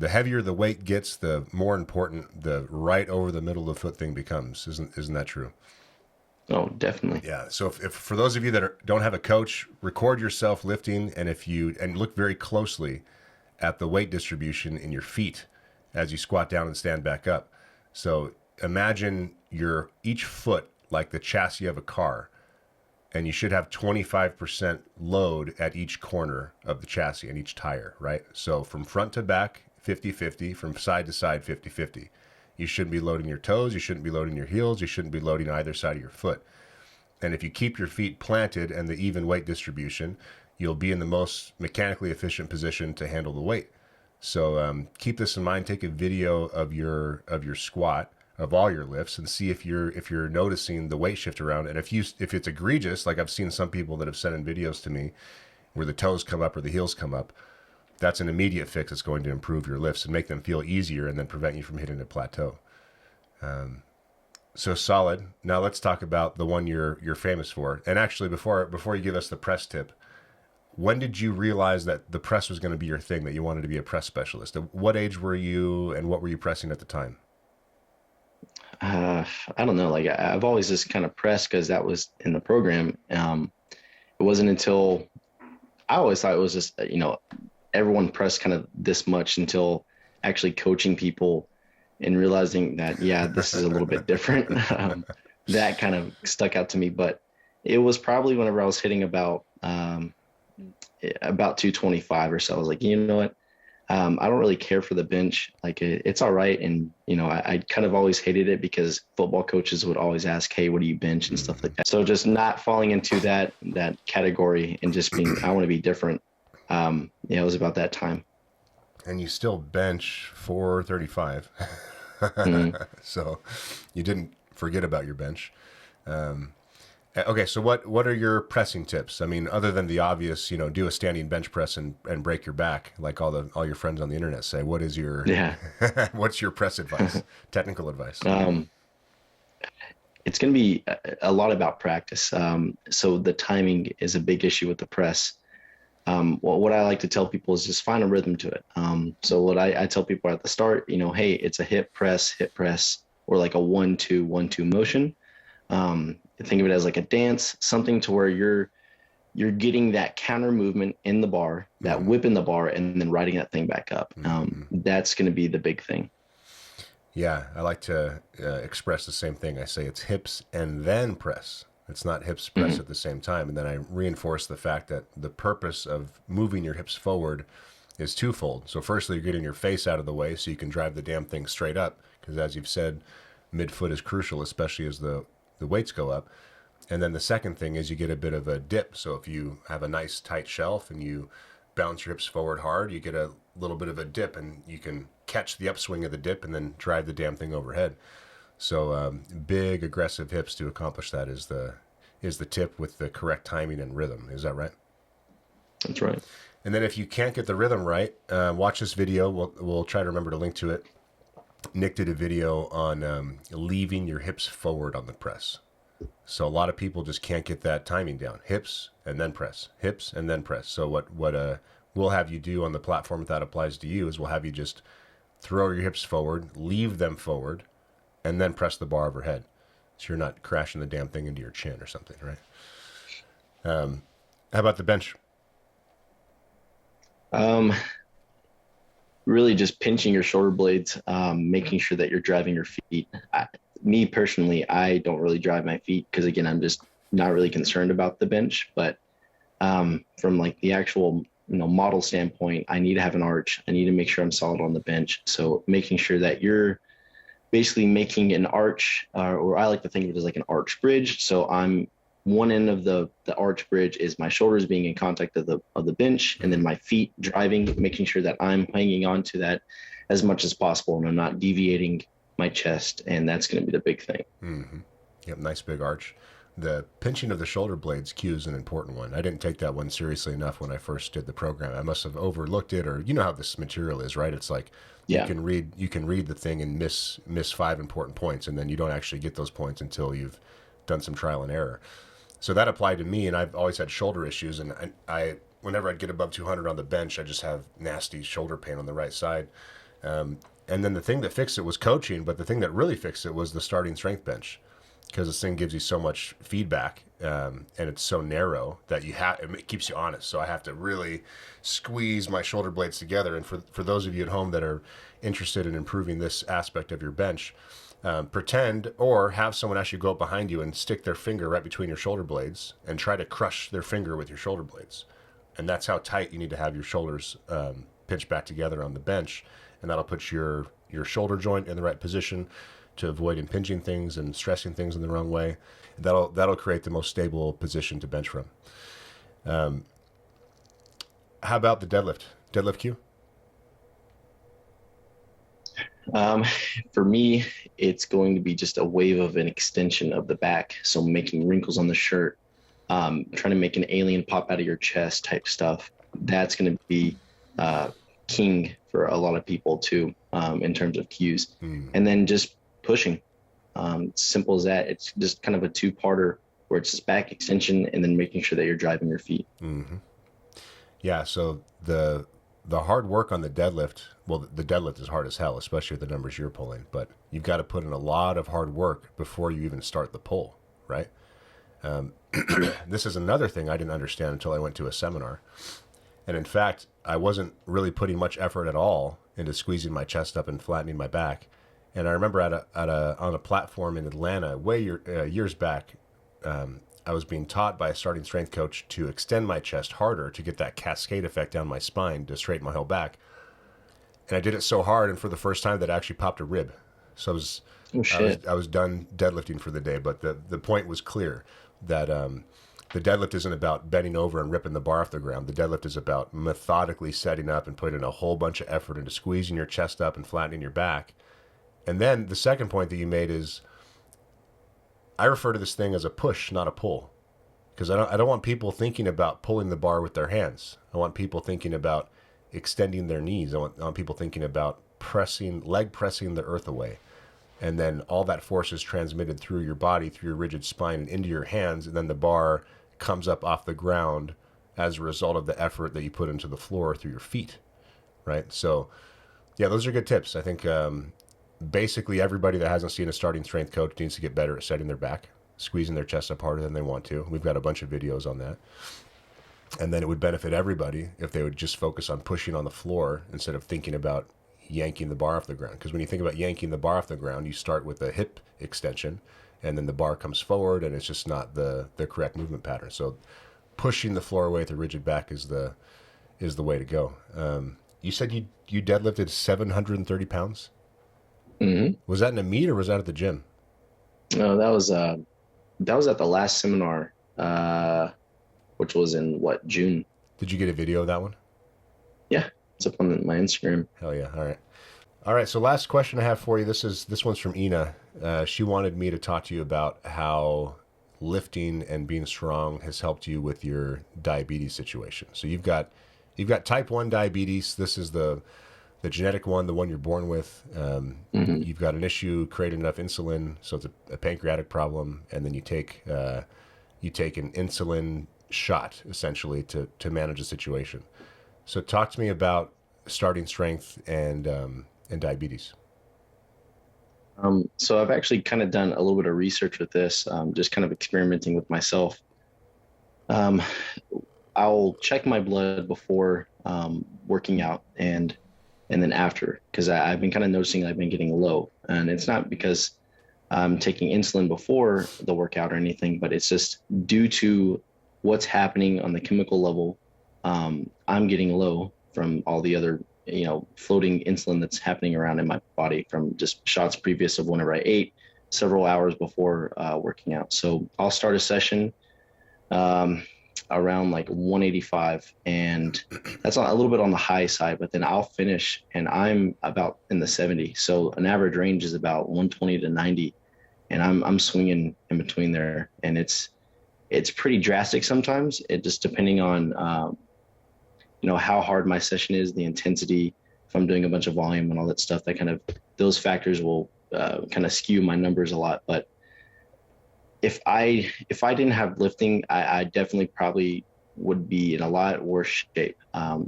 heavier the weight gets, the more important the right over the middle of the foot thing becomes. Isn't that true? Oh, definitely. Yeah. So if for those of you that don't have a coach, record yourself lifting, and look very closely at the weight distribution in your feet as you squat down and stand back up. So imagine each foot like the chassis of a car, and you should have 25% load at each corner of the chassis and each tire, right? So from front to back, 50-50, from side to side, 50-50. You shouldn't be loading your toes, you shouldn't be loading your heels, you shouldn't be loading either side of your foot. And if you keep your feet planted and the even weight distribution, you'll be in the most mechanically efficient position to handle the weight. So keep this in mind. Take a video of your squat, of all your lifts, and see if you're noticing the weight shift around. And if it's egregious, like I've seen some people that have sent in videos to me where the toes come up or the heels come up, that's an immediate fix that's going to improve your lifts and make them feel easier and then prevent you from hitting a plateau. So solid. Now let's talk about the one you're famous for. And actually, before you give us the press tip, when did you realize that the press was going to be your thing, that you wanted to be a press specialist? At what age were you, and what were you pressing at the time? I don't know. Like I've always just kind of pressed because that was in the program. It wasn't until I always thought it was just, everyone pressed kind of this much until actually coaching people and realizing that, this is a little bit different. that kind of stuck out to me. But it was probably whenever I was hitting about 225 or so. I was like, you know what? I don't really care for the bench. Like it's all right. And, I kind of always hated it because football coaches would always ask, hey, what do you bench and stuff like that. So just not falling into that category and just being, I want to be different. It was about that time. And you still bench 435. So you didn't forget about your bench. Okay, so what are your pressing tips? I mean, other than the obvious, do a standing bench press and break your back, like all your friends on the internet say. What is your what's your press advice, technical advice? It's going to be a lot about practice. So the timing is a big issue with the press. What I like to tell people is just find a rhythm to it. So what I tell people at the start, hey, it's a hip press, or like a 1-2, 1-2 motion. Think of it as like a dance, something to where you're getting that counter movement in the bar, that whip in the bar, and then riding that thing back up. That's going to be the big thing. Yeah, I like to express the same thing. I say it's hips and then press. It's not hips press at the same time. And then I reinforce the fact that the purpose of moving your hips forward is twofold. So firstly, you're getting your face out of the way so you can drive the damn thing straight up. Because as you've said, midfoot is crucial, especially as the weights go up. And then the second thing is you get a bit of a dip. So if you have a nice tight shelf and you bounce your hips forward hard, you get a little bit of a dip and you can catch the upswing of the dip and then drive the damn thing overhead. So big aggressive hips to accomplish that is the tip with the correct timing and rhythm. Is that right? That's right. And then if you can't get the rhythm right, watch this video. We'll try to remember to link to it. Nick did a video on leaving your hips forward on the press. So a lot of people just can't get that timing down. Hips and then press. Hips and then press. So what we'll have you do on the platform if that applies to you is we'll have you just throw your hips forward, leave them forward, and then press the bar overhead. So you're not crashing the damn thing into your chin or something, right? How about the bench? Really just pinching your shoulder blades, making sure that you're driving your feet. Me personally, I don't really drive my feet because, again, I'm just not really concerned about the bench. But from like the actual model standpoint, I need to have an arch. I need to make sure I'm solid on the bench. So making sure that you're basically making an arch, or I like to think of it as like an arch bridge. So I'm one end of the arch bridge is my shoulders being in contact of the bench, and then my feet driving, making sure that I'm hanging on to that as much as possible and I'm not deviating my chest. And that's going to be the big thing. Mm-hmm. Yep. Nice big arch. The pinching of the shoulder blades cue is an important one. I didn't take that one seriously enough when I first did the program. I must have overlooked it, or you know how this material is, right? It's like you can read the thing and miss 5 important points, and then you don't actually get those points until you've done some trial and error. So that applied to me, and I've always had shoulder issues, and I whenever I'd get above 200 on the bench, I just have nasty shoulder pain on the right side. And then the thing that fixed it was coaching, but the thing that really fixed it was the starting strength bench, because this thing gives you so much feedback, and it's so narrow that it keeps you honest. So I have to really squeeze my shoulder blades together. And for those of you at home that are interested in improving this aspect of your bench, pretend or have someone actually go up behind you and stick their finger right between your shoulder blades and try to crush their finger with your shoulder blades. And that's how tight you need to have your shoulders pinched back together on the bench. And that'll put your shoulder joint in the right position to avoid impinging things and stressing things in the wrong way. That'll create the most stable position to bench from. How about the deadlift? Deadlift cue? For me, it's going to be just a wave of an extension of the back. So making wrinkles on the shirt, trying to make an alien pop out of your chest type stuff. That's going to be king for a lot of people too, in terms of cues. And then just pushing. Simple as that. It's just kind of a two-parter where it's just back extension and then making sure that you're driving your feet. Mm-hmm. Yeah, so the hard work on the deadlift, well, the deadlift is hard as hell, especially with the numbers you're pulling, but you've got to put in a lot of hard work before you even start the pull, right? This is another thing I didn't understand until I went to a seminar. And in fact, I wasn't really putting much effort at all into squeezing my chest up and flattening my back And I remember on a platform in Atlanta, years back, I was being taught by a starting strength coach to extend my chest harder to get that cascade effect down my spine to straighten my whole back. And I did it so hard, and for the first time, that I actually popped a rib. So Oh shit. I was done deadlifting for the day. But the point was clear that the deadlift isn't about bending over and ripping the bar off the ground. The deadlift is about methodically setting up and putting a whole bunch of effort into squeezing your chest up and flattening your back. And then the second point that you made is, I refer to this thing as a push, not a pull, because I don't want people thinking about pulling the bar with their hands. I want people thinking about extending their knees. I want people thinking about leg pressing the earth away. And then all that force is transmitted through your body, through your rigid spine and into your hands. And then the bar comes up off the ground as a result of the effort that you put into the floor through your feet. Right. So yeah, those are good tips. I think, basically everybody that hasn't seen a starting strength coach needs to get better at setting their back, squeezing their chest up harder than they want to. We've got a bunch of videos on that. And then it would benefit everybody if they would just focus on pushing on the floor instead of thinking about yanking the bar off the ground. Because when you think about yanking the bar off the ground, you start with a hip extension, and then the bar comes forward, and it's just not the correct movement pattern. So pushing the floor away with a rigid back is the way to go. You said you deadlifted 730 pounds? Mm-hmm. Was that in a meet or was that at the gym? No, that was at the last seminar, which was in June. Did you get a video of that one? Yeah, it's up on my Instagram. Hell yeah! All right. So last question I have for you. This one's from Ina. She wanted me to talk to you about how lifting and being strong has helped you with your diabetes situation. So you've got type 1 diabetes. This is the genetic one, the one you're born with. You've got an issue creating enough insulin, so it's a pancreatic problem, and then you take an insulin shot essentially to manage the situation. So talk to me about starting strength and diabetes. So I've actually kind of done a little bit of research with this, just kind of experimenting with myself. I'll check my blood before working out and then after, because I've been kind of noticing I've been getting low, and it's not because I'm taking insulin before the workout or anything, but it's just due to what's happening on the chemical level. I'm getting low from all the other, floating insulin that's happening around in my body from just shots previous of whenever I ate several hours before working out. So I'll start a session around like 185, and that's a little bit on the high side, but then I'll finish and I'm about in the 70. So an average range is about 120 to 90, and I'm swinging in between there, and it's pretty drastic sometimes. It just depending on how hard my session is, the intensity, if I'm doing a bunch of volume and all that stuff, those factors will kind of skew my numbers a lot. But if I didn't have lifting, I definitely probably would be in a lot worse shape,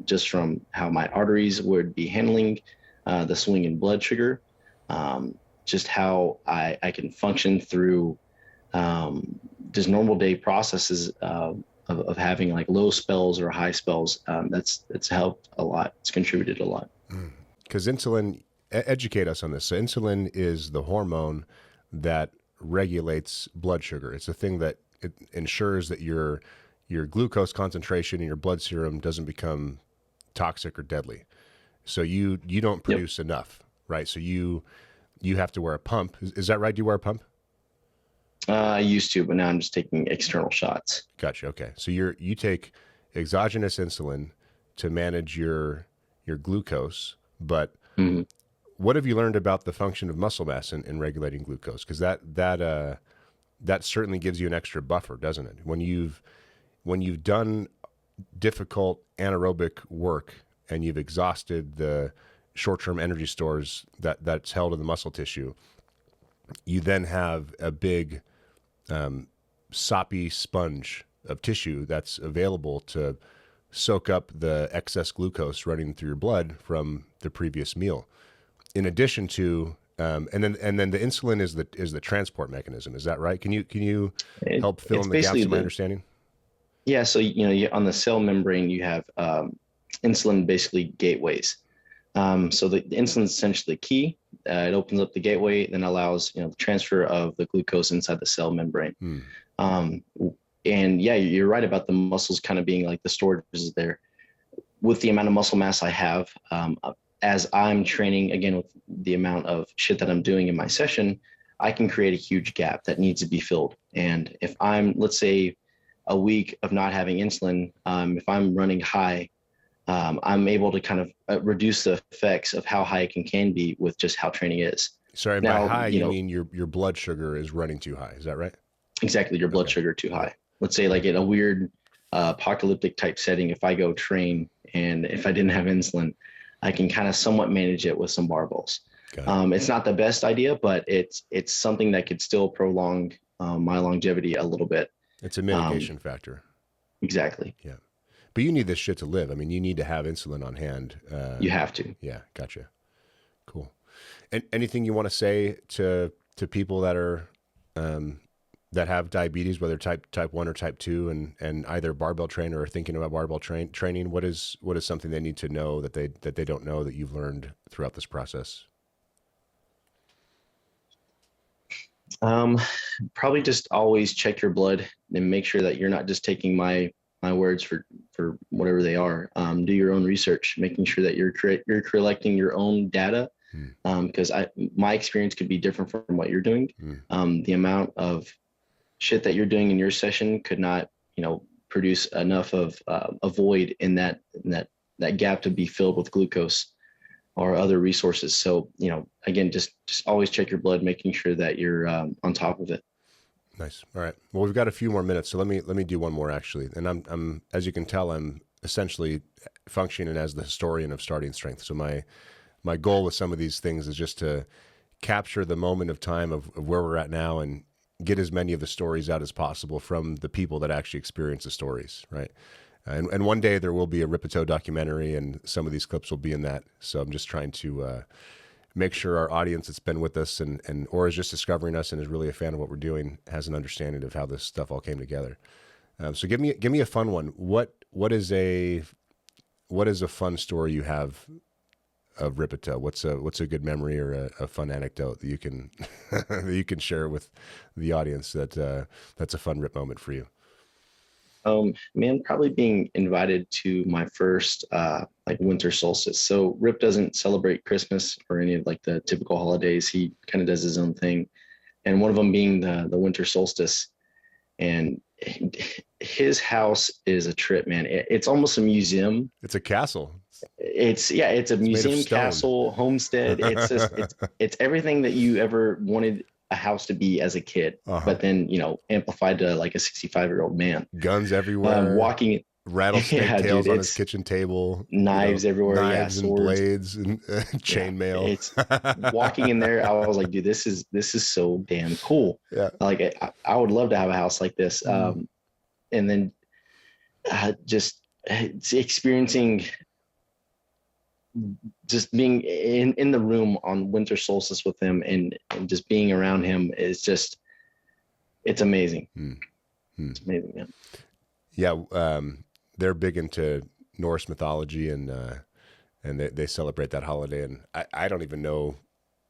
just from how my arteries would be handling the swing in blood sugar, just how I can function through just normal day processes of having like low spells or high spells. It's helped a lot. It's contributed a lot. Because insulin, educate us on this. So insulin is the hormone that regulates blood sugar. It's a thing that it ensures that your glucose concentration in your blood serum doesn't become toxic or deadly. So you don't produce enough, right? So you have to wear a pump. Is that right? Do you wear a pump? I used to, but now I'm just taking external shots. Gotcha. Okay. So you take exogenous insulin to manage your glucose, but what have you learned about the function of muscle mass in regulating glucose? Because that certainly gives you an extra buffer, doesn't it? When you've done difficult anaerobic work and you've exhausted the short-term energy stores that's held in the muscle tissue, you then have a big soppy sponge of tissue that's available to soak up the excess glucose running through your blood from the previous meal. In addition to, and then the insulin is the transport mechanism. Is that right? Can you help fill in the gaps of my understanding? Yeah. So on the cell membrane you have insulin basically gateways. So the insulin is essentially key. It opens up the gateway, then allows, the transfer of the glucose inside the cell membrane. Um, and yeah, you're right about the muscles kind of being like the storages there. With the amount of muscle mass I have, as I'm training, again, with the amount of shit that I'm doing in my session, I can create a huge gap that needs to be filled. And if I'm, let's say, a week of not having insulin, if I'm running high, I'm able to kind of reduce the effects of how high it can be with just how training is. Sorry, now, by high, you mean your blood sugar is running too high. Is that right? Exactly. Your blood sugar too high. Let's say like in a weird apocalyptic type setting, if I go train and if I didn't have insulin, I can kind of somewhat manage it with some barbells. It's not the best idea, but it's something that could still prolong my longevity a little bit. It's a mitigation factor. Exactly. Yeah. But you need this shit to live. I mean, you need to have insulin on hand. You have to. Yeah. Gotcha. Cool. And anything you want to say to people that are, that have diabetes, whether type 1 or type 2, and either barbell trainer or thinking about barbell training, what is something they need to know that they don't know that you've learned throughout this process? Probably just always check your blood and make sure that you're not just taking my words for whatever they are. Do your own research, making sure that you're collecting your own data. Because my experience could be different from what you're doing. The amount of shit that you're doing in your session could not, produce enough of a void in that gap to be filled with glucose or other resources. So, again, just always check your blood, making sure that you're on top of it. Nice. All right. Well, we've got a few more minutes, so let me do one more actually. And I'm as you can tell, I'm essentially functioning as the historian of starting strength. So my goal with some of these things is just to capture the moment of time of where we're at now and get as many of the stories out as possible from the people that actually experience the stories, right? And one day there will be a Rippetoe documentary, and some of these clips will be in that. So I'm just trying to make sure our audience that's been with us and or is just discovering us and is really a fan of what we're doing has an understanding of how this stuff all came together. So give me a fun one. What is a fun story you have of Rippetoe? What's a good memory or a fun anecdote that you can that you can share with the audience that's a fun Rip moment for you? Man, probably being invited to my first winter solstice. So Rip doesn't celebrate Christmas or any of like the typical holidays. He kind of does his own thing, and one of them being the winter solstice. And his house is a trip, man. It's almost a museum. It's a castle. It's a museum, castle, homestead. It's just it's everything that you ever wanted a house to be as a kid, but then amplified to like a 65-year-old man. Guns everywhere, walking rattlesnake tails on his kitchen table, knives everywhere, knives and swords, blades and chainmail. It's walking in there. I was like, dude, this is so damn cool. Yeah, like I would love to have a house like this. And then just experiencing. Just being in the room on winter solstice with him and just being around him is just, it's amazing. It's amazing, man. Yeah. They're big into Norse mythology and they celebrate that holiday. And I don't even know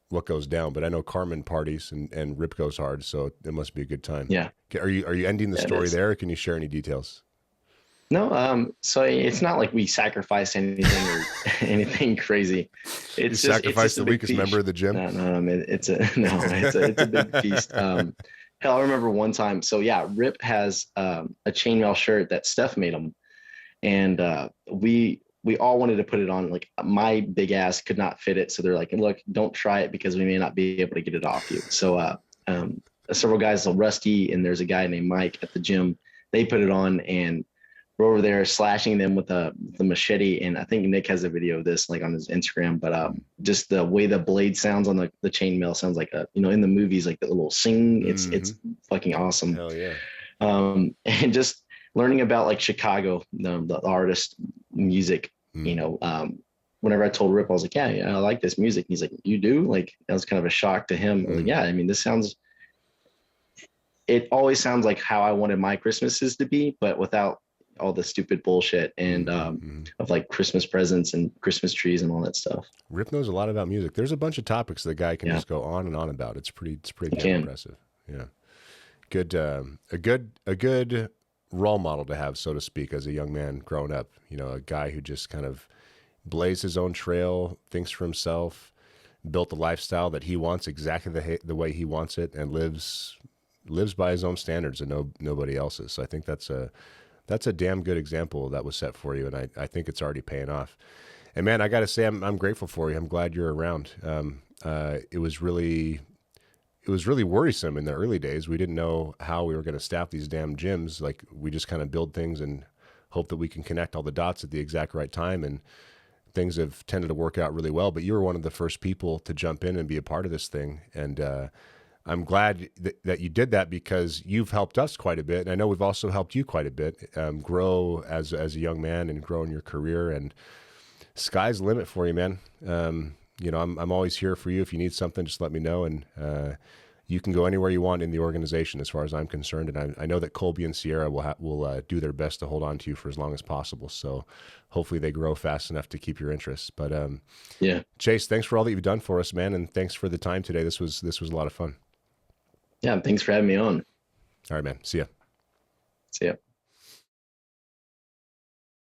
what goes down, but I know Carmen parties and Rip goes hard. So it must be a good time. Yeah. Are you ending the story there? Or can you share any details? No, so it's not like we sacrifice anything or anything crazy. It's you sacrifice the weakest member of the gym. No, it's a big feast. Hell, I remember one time. So yeah, Rip has a chainmail shirt that Steph made him, and we all wanted to put it on. Like my big ass could not fit it, so they're like, "Look, don't try it because we may not be able to get it off you." So several guys, Rusty and there's a guy named Mike at the gym. They put it on and we're over there slashing them with the machete. And I think Nick has a video of this like on his Instagram, but just the way the blade sounds on the chainmail sounds like in the movies, like the little sing, it's fucking awesome. Hell yeah. And just learning about like Chicago, the artist music, whenever I told Rip, I was like, yeah, I like this music. And he's like, you do? Like, that was kind of a shock to him. I was like, yeah, I mean, it always sounds like how I wanted my Christmases to be, but without all the stupid bullshit and of like Christmas presents and Christmas trees and all that stuff. Rip knows a lot about music. There's a bunch of topics the guy can just go on and on about. It's pretty damn impressive. Yeah. Good, a good role model to have, so to speak, as a young man growing up. You know, a guy who just kind of blazed his own trail, thinks for himself, built the lifestyle that he wants exactly the way he wants it, and lives by his own standards and nobody else's. So I think that's a damn good example that was set for you, and I think it's already paying off. And man, I got to say, I'm grateful for you. I'm glad you're around. It was really worrisome in the early days. We didn't know how we were going to staff these damn gyms. Like, we just kind of build things and hope that we can connect all the dots at the exact right time. And things have tended to work out really well. But you were one of the first people to jump in and be a part of this thing. And I'm glad that you did that, because you've helped us quite a bit. And I know we've also helped you quite a bit grow as a young man and grow in your career. And sky's the limit for you, man. You know, I'm always here for you. If you need something, just let me know. And you can go anywhere you want in the organization, as far as I'm concerned. And I know that Colby and Sierra will do their best to hold on to you for as long as possible. So hopefully they grow fast enough to keep your interests. But yeah, Chase, thanks for all that you've done for us, man. And thanks for the time today. This was a lot of fun. Yeah. Thanks for having me on. All right, man. See ya. See ya.